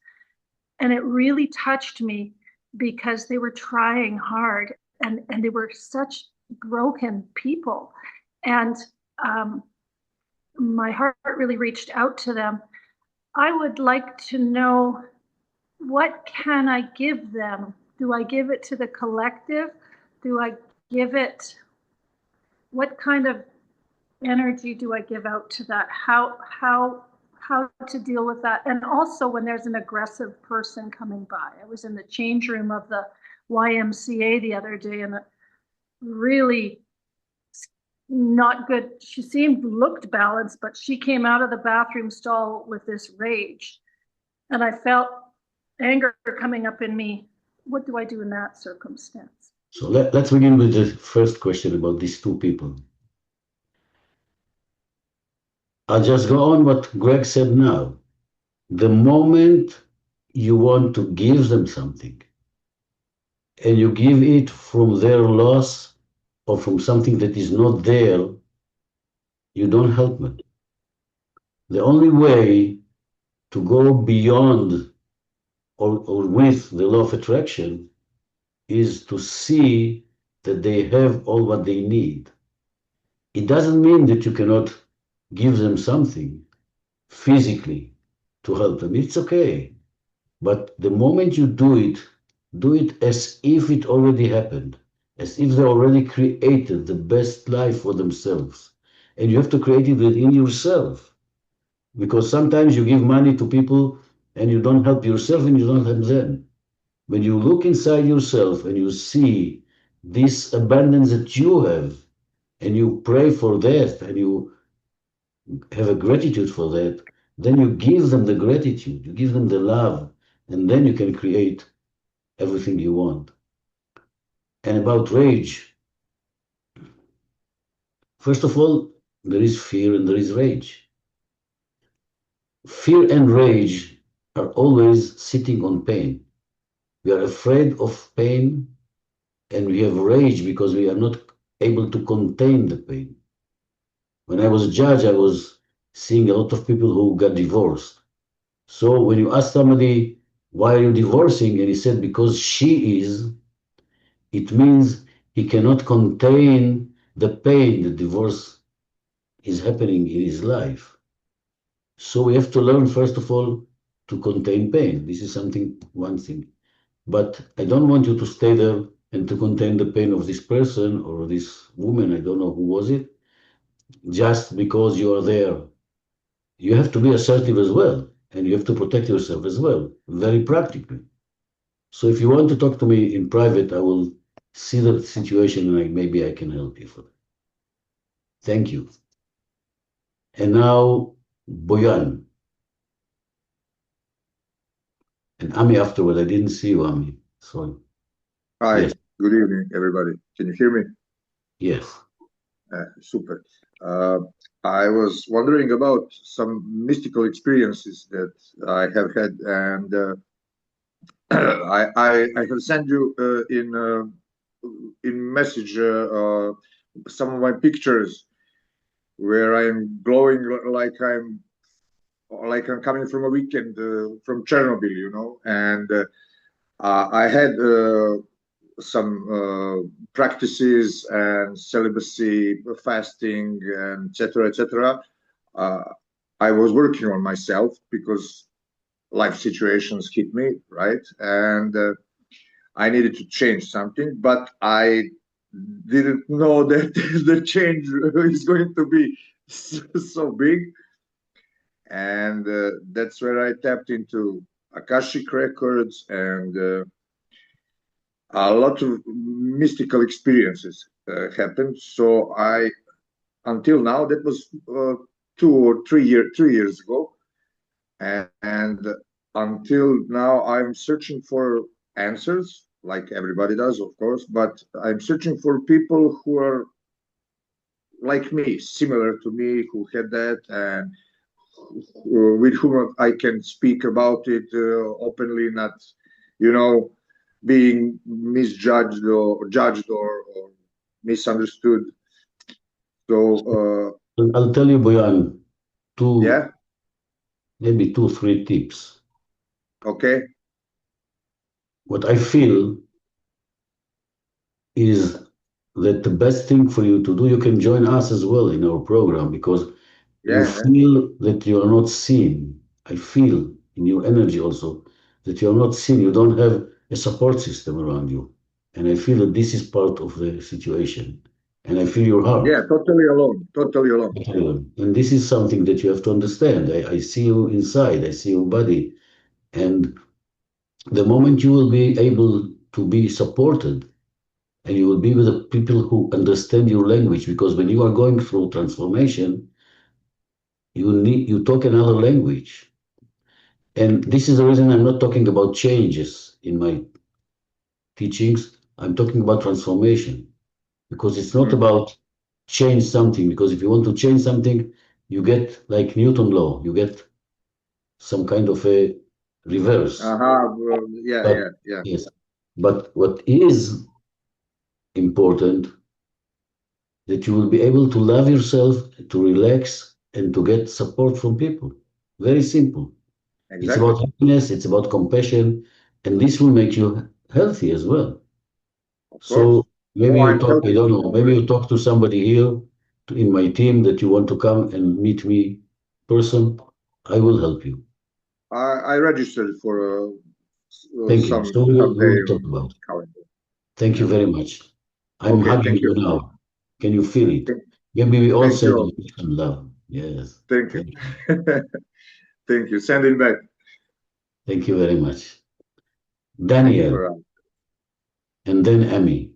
[SPEAKER 9] And it really touched me because they were trying hard and they were such broken people. And my heart really reached out to them. I would like to know, what can I give them? Do I give it to the collective? Do I give it, what kind of energy do I give out to that? How to deal with that? And also when there's an aggressive person coming by. I was in the change room of the YMCA the other day, and really not good. She looked balanced, but she came out of the bathroom stall with this rage. And I felt anger coming up in me. What do I do in that circumstance?
[SPEAKER 1] So let's begin with the first question about these two people. I'll just go on what Gregg said now. The moment you want to give them something, and you give it from their loss or from something that is not there, you don't help them. The only way to go beyond or with the law of attraction is to see that they have all what they need. It doesn't mean that you cannot give them something physically to help them. It's okay. But the moment you do it as if it already happened, as if they already created the best life for themselves. And you have to create it within yourself. Because sometimes you give money to people and you don't help yourself and you don't help them. When you look inside yourself and you see this abundance that you have, and you pray for that, and you have a gratitude for that, then you give them the gratitude, you give them the love, and then you can create everything you want. And about rage, first of all, there is fear and there is rage. Fear and rage are always sitting on pain. We are afraid of pain, and we have rage because we are not able to contain the pain. When I was a judge, I was seeing a lot of people who got divorced. So when you ask somebody, why are you divorcing? And he said, because she is, it means he cannot contain the pain the divorce is happening in his life. So we have to learn, first of all, to contain pain. This is one thing. But I don't want you to stay there and to contain the pain of this person or this woman, I don't know who was it, just because you are there. You have to be assertive as well, and you have to protect yourself as well, very practically. So if you want to talk to me in private, I will see the situation and maybe I can help you for that. Thank you. And now, Boyan. And Ami afterward. I didn't see you, Ami. Sorry.
[SPEAKER 10] Hi,
[SPEAKER 1] Yes.
[SPEAKER 10] good evening, everybody. Can you hear me?
[SPEAKER 1] Yes.
[SPEAKER 10] Super. I was wondering about some mystical experiences that I have had, and I have sent you in message some of my pictures where I'm glowing like I'm coming from a weekend from Chernobyl, you know, and I had some practices and celibacy, fasting, and etc., etc. I was working on myself because life situations hit me, right? And I needed to change something, but I didn't know that the change is going to be so big. And that's where I tapped into Akashic records and a lot of mystical experiences happened. So until now, that was 3 years ago, and until now, I'm searching for answers, like everybody does, of course. But I'm searching for people who are like me, similar to me, who had that, and with whom I can speak about it openly, not, being misjudged or judged or misunderstood. So,
[SPEAKER 1] I'll tell you, Boyan,
[SPEAKER 10] yeah,
[SPEAKER 1] maybe 3 tips.
[SPEAKER 10] okay,
[SPEAKER 1] What I feel is that the best thing for you to do, you can join us as well in our program because you
[SPEAKER 10] yeah,
[SPEAKER 1] feel that you are not seen. I feel in your energy also that you are not seen. You don't have a support system around you. And I feel that this is part of the situation. And I feel your
[SPEAKER 10] yeah,
[SPEAKER 1] heart.
[SPEAKER 10] totally alone, totally alone.
[SPEAKER 1] And this is something that you have to understand. I see you inside, I see your body. And the moment you will be able to be supported and you will be with the people who understand your language, because when you are going through transformation, you talk another language. And this is the reason I'm not talking about changes in my teachings. I'm talking about transformation because it's not about change something. Because if you want to change something, you get like Newton law, you get some kind of a reverse.
[SPEAKER 10] Yeah,
[SPEAKER 1] But
[SPEAKER 10] yeah, yeah.
[SPEAKER 1] yes, but what is important that you will be able to love yourself, to relax, and to get support from people. Very simple. It's
[SPEAKER 10] Exactly.
[SPEAKER 1] about happiness, it's about compassion, and this will make you healthy as well.
[SPEAKER 10] Of course.
[SPEAKER 1] So maybe
[SPEAKER 10] No,
[SPEAKER 1] you
[SPEAKER 10] I'm
[SPEAKER 1] talk, I
[SPEAKER 10] totally
[SPEAKER 1] don't know, maybe you talk to somebody here in my team that you want to come and meet me person. I will help you.
[SPEAKER 10] I registered for
[SPEAKER 1] Thank you.
[SPEAKER 10] some
[SPEAKER 1] So we
[SPEAKER 10] someday
[SPEAKER 1] will talk
[SPEAKER 10] on
[SPEAKER 1] about it.
[SPEAKER 10] calendar.
[SPEAKER 1] Thank you
[SPEAKER 10] Yeah.
[SPEAKER 1] very much. I'm
[SPEAKER 10] Okay,
[SPEAKER 1] hugging
[SPEAKER 10] thank
[SPEAKER 1] you
[SPEAKER 10] you.
[SPEAKER 1] now. Can you feel it?
[SPEAKER 10] Thank,
[SPEAKER 1] Maybe we all
[SPEAKER 10] thank
[SPEAKER 1] send
[SPEAKER 10] you.
[SPEAKER 1] you some love. Yes.
[SPEAKER 10] Thank you.
[SPEAKER 1] Thank you.
[SPEAKER 10] Thank you. Send it back.
[SPEAKER 1] Thank you very much.
[SPEAKER 10] Thank you
[SPEAKER 1] Daniel,
[SPEAKER 10] for
[SPEAKER 1] and then Emmy.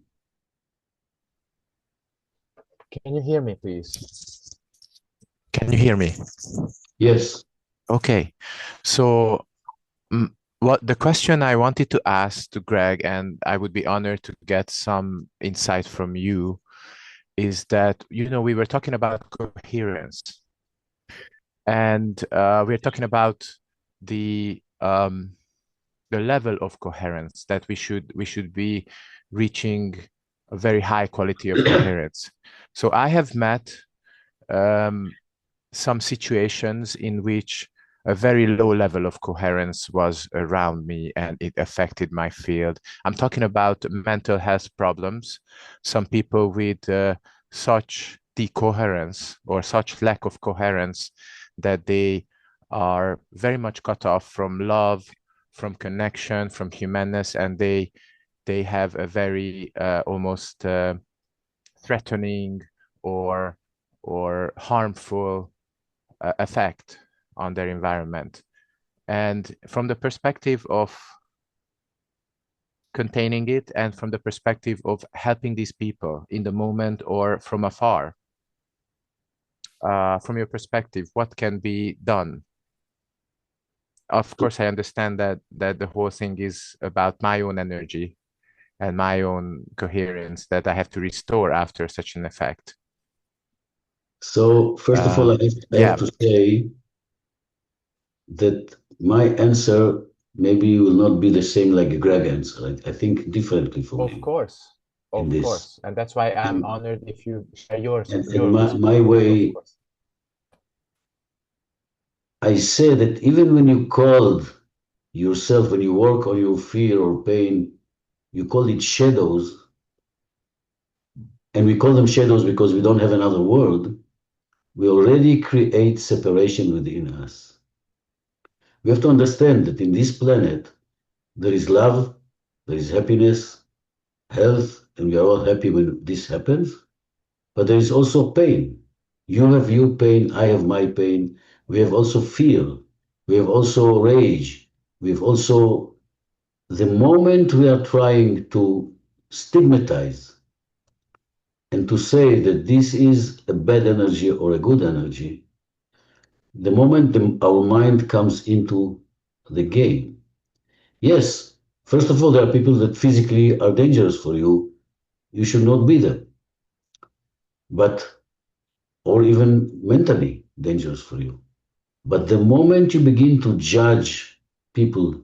[SPEAKER 11] Can you hear me, please? Can you hear me?
[SPEAKER 1] Yes.
[SPEAKER 11] Okay. So, what the question I wanted to ask to Gregg, and I would be honored to get some insight from you, is that, we were talking about coherence, and we're talking about the level of coherence that we should be reaching a very high quality of coherence. So I have met some situations in which a very low level of coherence was around me and it affected my field. I'm talking about mental health problems. Some people with such decoherence or such lack of coherence that they are very much cut off from love, from connection, from humanness, and they have a very almost threatening or harmful effect on their environment. And from the perspective of containing it and from the perspective of helping these people in the moment or from afar, from your perspective, what can be done? Of course, I understand that the whole thing is about my own energy and my own coherence that I have to restore after such an effect.
[SPEAKER 1] So first of all, I have to say that my answer maybe will not be the same like Gregg answer. I think differently from
[SPEAKER 11] Of
[SPEAKER 1] him.
[SPEAKER 11] course.
[SPEAKER 1] In
[SPEAKER 11] Of
[SPEAKER 1] this.
[SPEAKER 11] course. And that's why I'm honored if you share yours.
[SPEAKER 1] And
[SPEAKER 11] your
[SPEAKER 1] my way, I say that even when you called yourself, when you work on your fear or pain, you call it shadows. And we call them shadows because we don't have another word. We already create separation within us. We have to understand that in this planet, there is love, there is happiness, health, and we are all happy when this happens. But there is also pain. You have your pain, I have my pain. We have also fear. We have also rage. We have also the moment we are trying to stigmatize and to say that this is a bad energy or a good energy, the moment our mind comes into the game. Yes, first of all, there are people that physically are dangerous for you. You should not be there. But, or even mentally dangerous for you. But the moment you begin to judge people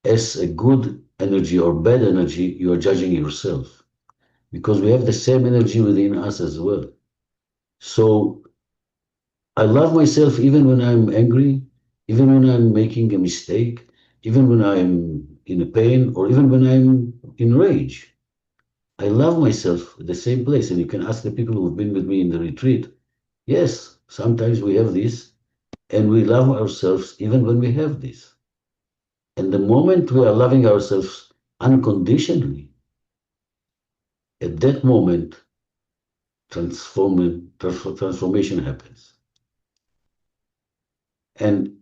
[SPEAKER 1] as a good energy or bad energy, you are judging yourself because we have the same energy within us as well. So I love myself even when I'm angry, even when I'm making a mistake, even when I'm in a pain, or even when I'm in rage. I love myself at the same place. And you can ask the people who've been with me in the retreat. Yes, sometimes we have this, and we love ourselves even when we have this. And the moment we are loving ourselves unconditionally, at that moment, transformation happens. And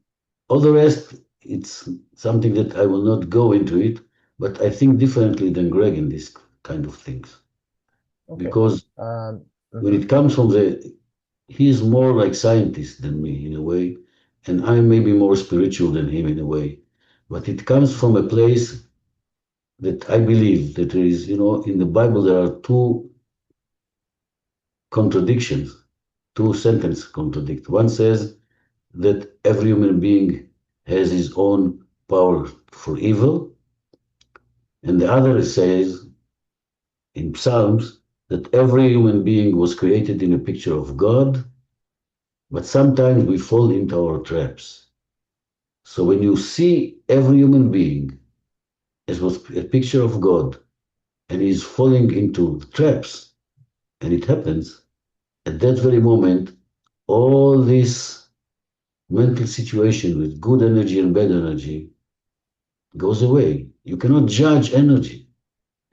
[SPEAKER 1] all the rest, it's something that I will not go into it, but I think differently than Gregg in this kind of things.
[SPEAKER 11] Okay.
[SPEAKER 1] Because when it comes from he is more like scientist than me in a way, and I'm maybe more spiritual than him in a way. But it comes from a place that I believe that there is, in the Bible there are two contradictions, two sentences contradict. One says that every human being has his own power for evil, and the other says in Psalms that every human being was created in a picture of God, but sometimes we fall into our traps. So when you see every human being as was a picture of God and is falling into traps, and it happens, at that very moment, all this mental situation with good energy and bad energy goes away. You cannot judge energy.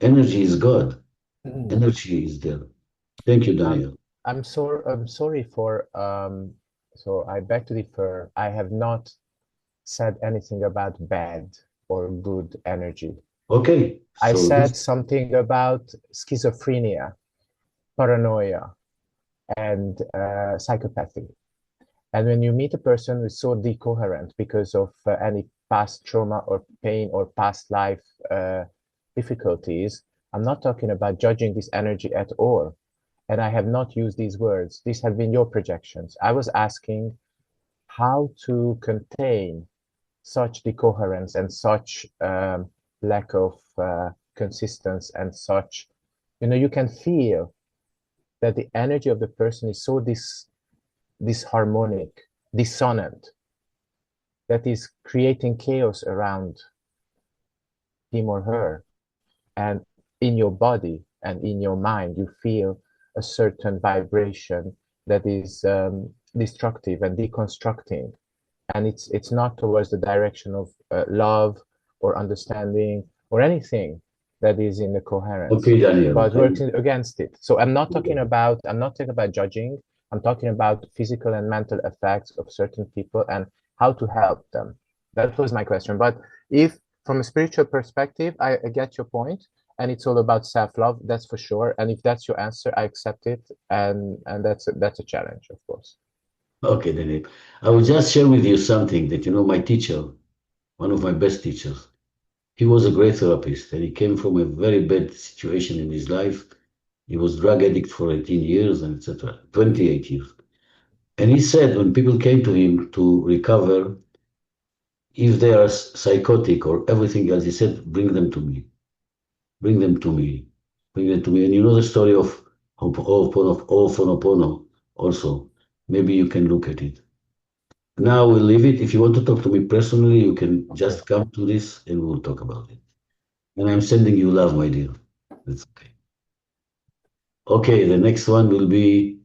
[SPEAKER 1] Energy is God. Energy is there. Thank you, Daniel.
[SPEAKER 11] I'm sorry for so I beg to differ. I have not said anything about bad or good energy.
[SPEAKER 1] Okay.
[SPEAKER 11] I
[SPEAKER 1] So
[SPEAKER 11] said something about schizophrenia, paranoia, and psychopathy. And when you meet a person who's so decoherent because of any past trauma or pain or past life difficulties, I'm not talking about judging this energy at all. And I have not used these words. These have been your projections. I was asking how to contain such decoherence and such lack of consistency and such, you can feel that the energy of the person is so disharmonic, dissonant, that is creating chaos around him or her. And in your body and in your mind, you feel a certain vibration that is destructive and deconstructing. And it's not towards the direction of love or understanding or anything that is in the coherence.
[SPEAKER 1] Okay, Daniel.
[SPEAKER 11] But working against it. So I'm not talking about judging. I'm talking about physical and mental effects of certain people and how to help them. That was my question. But if from a spiritual perspective, I get your point, and it's all about self-love, that's for sure. And if that's your answer, I accept it, and that's a challenge, of course.
[SPEAKER 1] Okay, Daniel. I will just share with you something that, my teacher, one of my best teachers, he was a great therapist and he came from a very bad situation in his life. He was drug addict for 18 years and etc., 28 years. And he said when people came to him to recover, if they are psychotic or everything else, he said, bring them to me. Bring them to me. Bring them to me. And you know the story of Ho'oponopono also. Maybe you can look at it. Now we'll leave it. If you want to talk to me personally, you can just come to this and we'll talk about it. And I'm sending you love, my dear. That's okay. Okay, the next one will be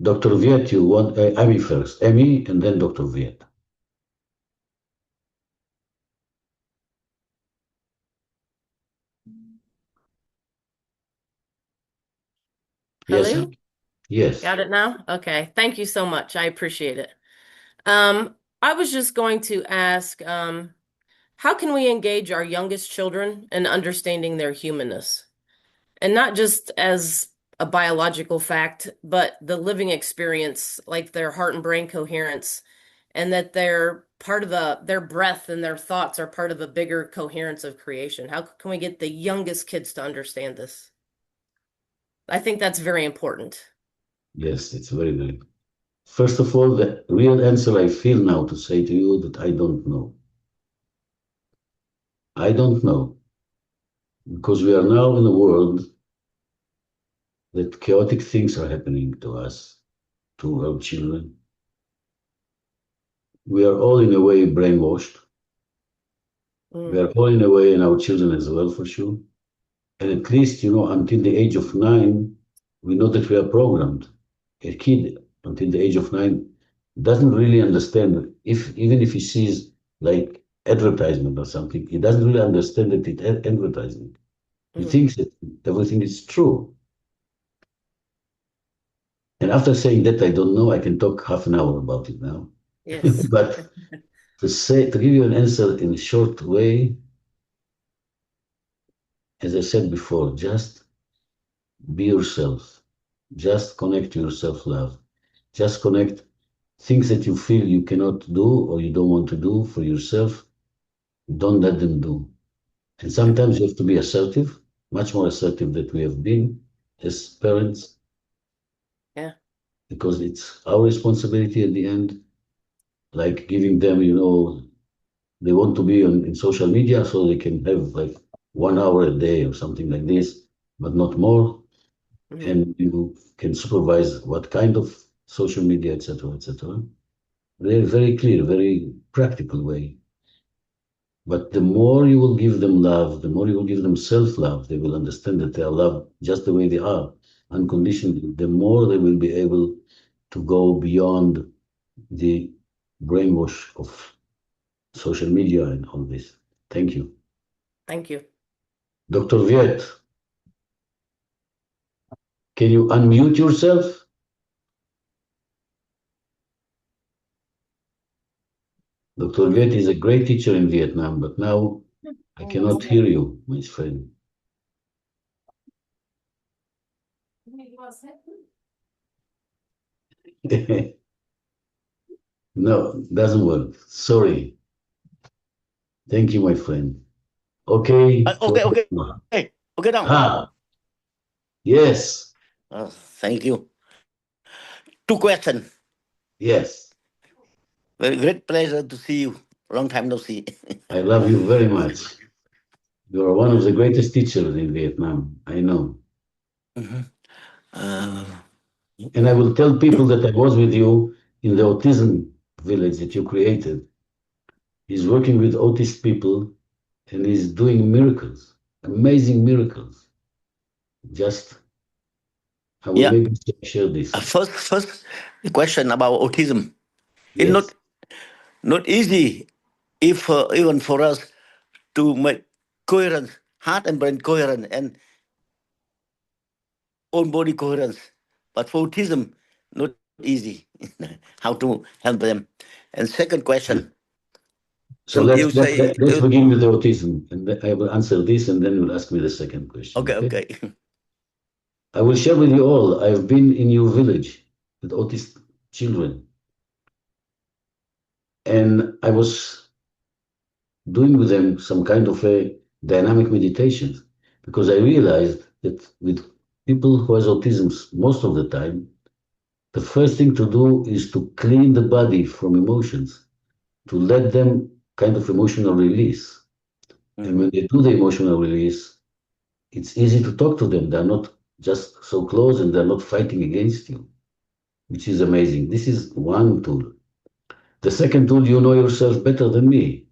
[SPEAKER 1] Dr. Viet. You want Amy first. Amy and then Dr. Viet. Yes.
[SPEAKER 12] Hello?
[SPEAKER 1] Yes.
[SPEAKER 12] Got it now? Okay. Thank you so much. I appreciate it. I was just going to ask, how can we engage our youngest children in understanding their humanness? And not just as a biological fact, but the living experience, like their heart and brain coherence, and that they're part of their breath and their thoughts are part of a bigger coherence of creation. How can we get the youngest kids to understand this? I think that's very important.
[SPEAKER 1] Yes, it's very, very. First of all, the real answer I feel now to say to you that I don't know. I don't know. Because we are now in a world that chaotic things are happening to us, to our children. We are all in a way brainwashed. We are all in a way, and our children as well, for sure. And at least, until the age of 9, we know that we are programmed. A kid until the age of 9 doesn't really understand, even if he sees like advertisement or something, he doesn't really understand that it's advertising. He thinks that everything is true. And after saying that, I don't know, I can talk half an hour about it now.
[SPEAKER 12] Yes.
[SPEAKER 1] But to give you an answer in a short way, as I said before, just be yourself. Just connect to your self-love. Just connect things that you feel you cannot do or you don't want to do for yourself. Don't let them do. And sometimes you have to be assertive, much more assertive than we have been as parents.
[SPEAKER 12] Yeah.
[SPEAKER 1] Because it's our responsibility at the end, like giving them, they want to be in social media so they can have like 1 hour a day or something like this, but not more. And you can supervise what kind of social media, etc., etc. Very, very clear, very practical way. But the more you will give them love, the more you will give them self-love, they will understand that they are loved just the way they are, unconditionally. The more they will be able to go beyond the brainwash of social media and all this. Thank you.
[SPEAKER 12] Thank you.
[SPEAKER 1] Dr. Viet, can you unmute yourself? Dr. Viet is a great teacher in Vietnam, but now I cannot hear you, my friend. No, doesn't work. Sorry. Thank you, my friend. Okay.
[SPEAKER 13] Okay, Dong.
[SPEAKER 1] Ah, yes.
[SPEAKER 13] Thank you. Two questions.
[SPEAKER 1] Yes.
[SPEAKER 13] Very great pleasure to see you. Long time no see.
[SPEAKER 1] I love you very much. You are one of the greatest teachers in Vietnam. I know. And I will tell people that I was with you in the autism village that you created. He's working with autist people and he's doing miracles, amazing miracles. Just, I will maybe share this.
[SPEAKER 13] First question about autism.
[SPEAKER 1] Yes.
[SPEAKER 13] It's not easy if even for us to make coherence, heart and brain coherent and own body coherence. But for autism, not easy. How to help them. And second question.
[SPEAKER 1] So let's begin with the autism, and I will answer this, and then you'll ask me the second question.
[SPEAKER 13] Okay.
[SPEAKER 1] I will share with you all. I've been in your village with autist children, and I was doing with them some kind of a dynamic meditation because I realized that with people who has autism most of the time, the first thing to do is to clean the body from emotions, to let them kind of emotional release. And when they do the emotional release, it's easy to talk to them. They're not just so close and they're not fighting against you, which is amazing. This is one tool. The second tool, you know yourself better than me.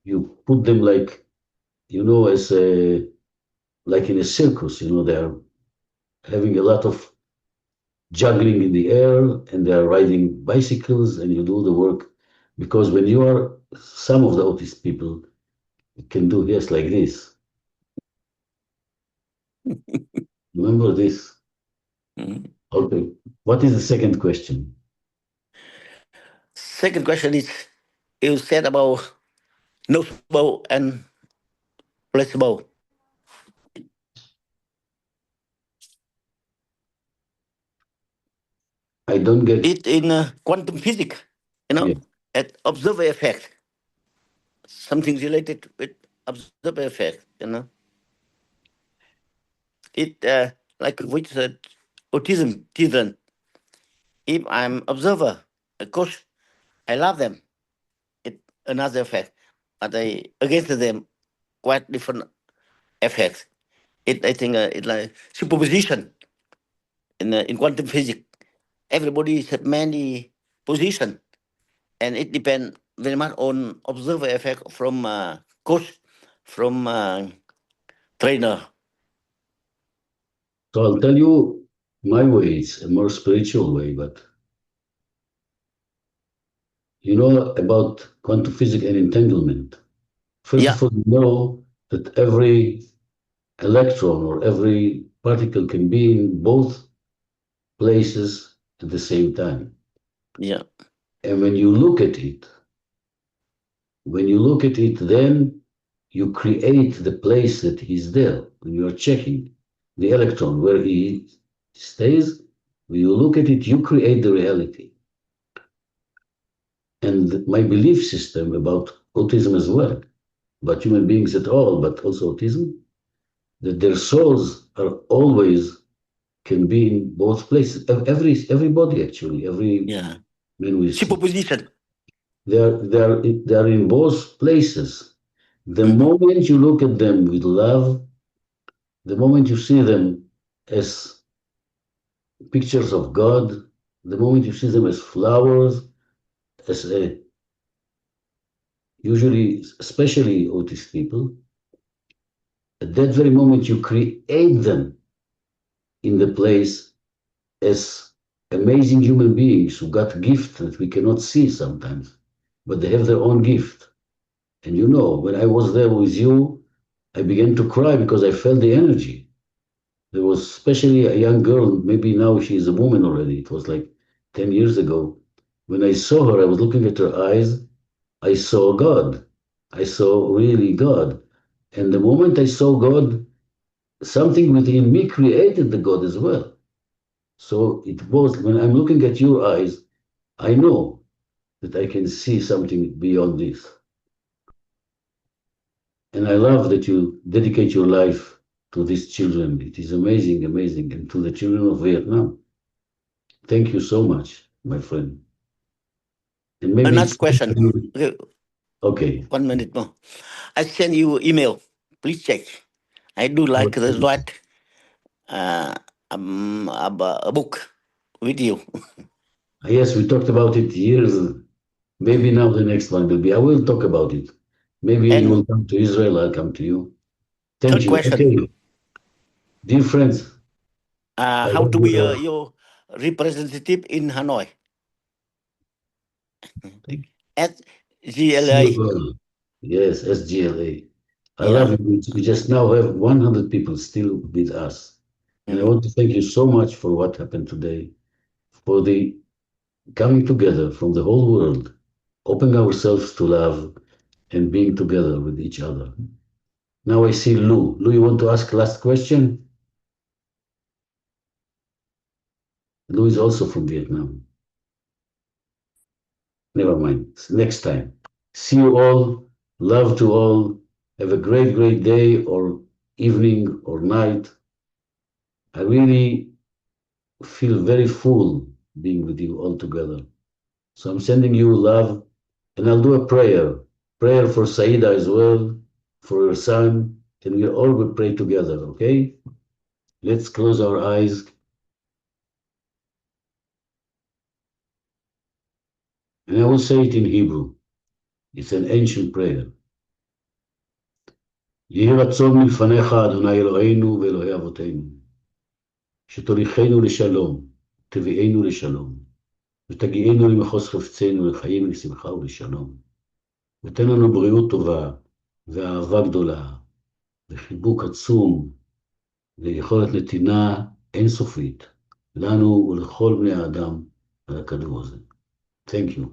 [SPEAKER 1] You put them like, as like in a circus, they're having a lot of juggling in the air and they're riding bicycles and you do the work. Because when you are some of the autist people can do this like this. Remember this? Okay. What is the second question?
[SPEAKER 13] Second question is, you said about nocebo and placebo.
[SPEAKER 1] I don't get
[SPEAKER 13] it in quantum physics, at observer effect. Something related with observer effect, It like with autism children. If I'm observer, a coach, I love them. It another effect, but I against them quite different effects. I think it's like superposition in quantum physics. Everybody has many position, and it depends very much on observer effect from coach, from trainer.
[SPEAKER 1] So I'll tell you my way. It's a more spiritual way, but you know about quantum physics and entanglement. First
[SPEAKER 13] Yeah,
[SPEAKER 1] of all, you know that every electron or every particle can be in both places at the same time.
[SPEAKER 13] yeah,
[SPEAKER 1] And when you look at it, then you create the place that he's there. When you're checking the electron where he stays, when you look at it, you create the reality. And my belief system about autism as well, about human beings at all, but also autism, that their souls are always can be in both places. Everybody actually, every
[SPEAKER 13] yeah.
[SPEAKER 1] man we see,
[SPEAKER 13] Superposition.
[SPEAKER 1] they are in both places. The
[SPEAKER 13] Mm.
[SPEAKER 1] moment you look at them with love, the moment you see them as pictures of God, the moment you see them as flowers, as a, usually, especially autistic people, at that very moment you create them in the place as amazing human beings who got gifts that we cannot see sometimes, but they have their own gift. And you know, when I was there with you, I began to cry because I felt the energy. There was especially a young girl, maybe now she's a woman already. It was like 10 years ago. When I saw her, I was looking at her eyes. I saw God. I saw really God. And the moment I saw God, something within me created the God as well. So it was, when I'm looking at your eyes, I know that I can see something beyond this. And I love that you dedicate your life to these children. It is amazing, amazing. And to the children of Vietnam. Thank you so much, my friend. And maybe
[SPEAKER 13] Another
[SPEAKER 1] it's
[SPEAKER 13] question. Okay,
[SPEAKER 1] okay.
[SPEAKER 13] 1 minute more. I send you email. Please check. I do like the write uh, a book with you.
[SPEAKER 1] Yes, we talked about it years. Maybe now the next one will be. I will talk about it. Maybe you will
[SPEAKER 13] And
[SPEAKER 1] come to Israel. I'll come to you. Thank
[SPEAKER 13] third
[SPEAKER 1] you.
[SPEAKER 13] question.
[SPEAKER 1] Okay, dear friends. I
[SPEAKER 13] How
[SPEAKER 1] love
[SPEAKER 13] to be
[SPEAKER 1] your
[SPEAKER 13] your representative in Hanoi? SGLA.
[SPEAKER 1] COL. Yes, SGLA. I love
[SPEAKER 13] Yeah.
[SPEAKER 1] it. We just now have 100 people still with us. And I want to thank you so much for what happened today, for the coming together from the whole world, opening ourselves to love and being together with each other. Now I see Lou. Lou, you want to ask last question? Lou is also from Vietnam. Never mind. Next time. See you all. Love to all. Have a great, great day or evening or night. I really feel very full being with you all together. So I'm sending you love and I'll do a prayer. Prayer for Saida as well, for her son, and we all will pray together, okay? Let's close our eyes. And I will say it in Hebrew. It's an ancient prayer. יהי רצון מלפניך, אדוני אלוהינו ואלוהי אבותינו, שתוליכנו לשלום, תביאנו לשלום, ותגיענו למחוז חפצנו לחיים ולשמחה ולשלום, ותן לנו בריאות טובה, ואהבה גדולה, וחיבוק עצום, ויכולת נתינה אינסופית, לנו ולכל בני האדם על הכדור הזה. Thank you.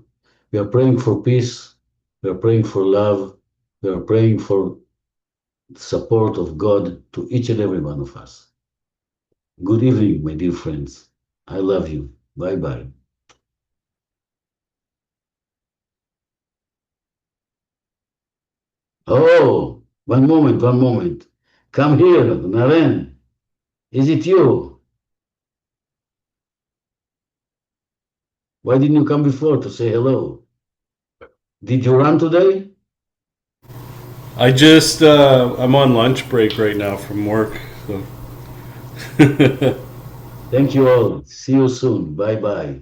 [SPEAKER 1] We are praying for peace, we are praying for love, we are praying for support of God to each and every one of us. Good evening, my dear friends. I love you. Bye bye. Oh, one moment, one moment. Come here, Naren. Is it you? Why didn't you come before to say hello? Did you run today?
[SPEAKER 14] I just, I'm on lunch break right now from work. So.
[SPEAKER 1] Thank you all. See you soon. Bye-bye.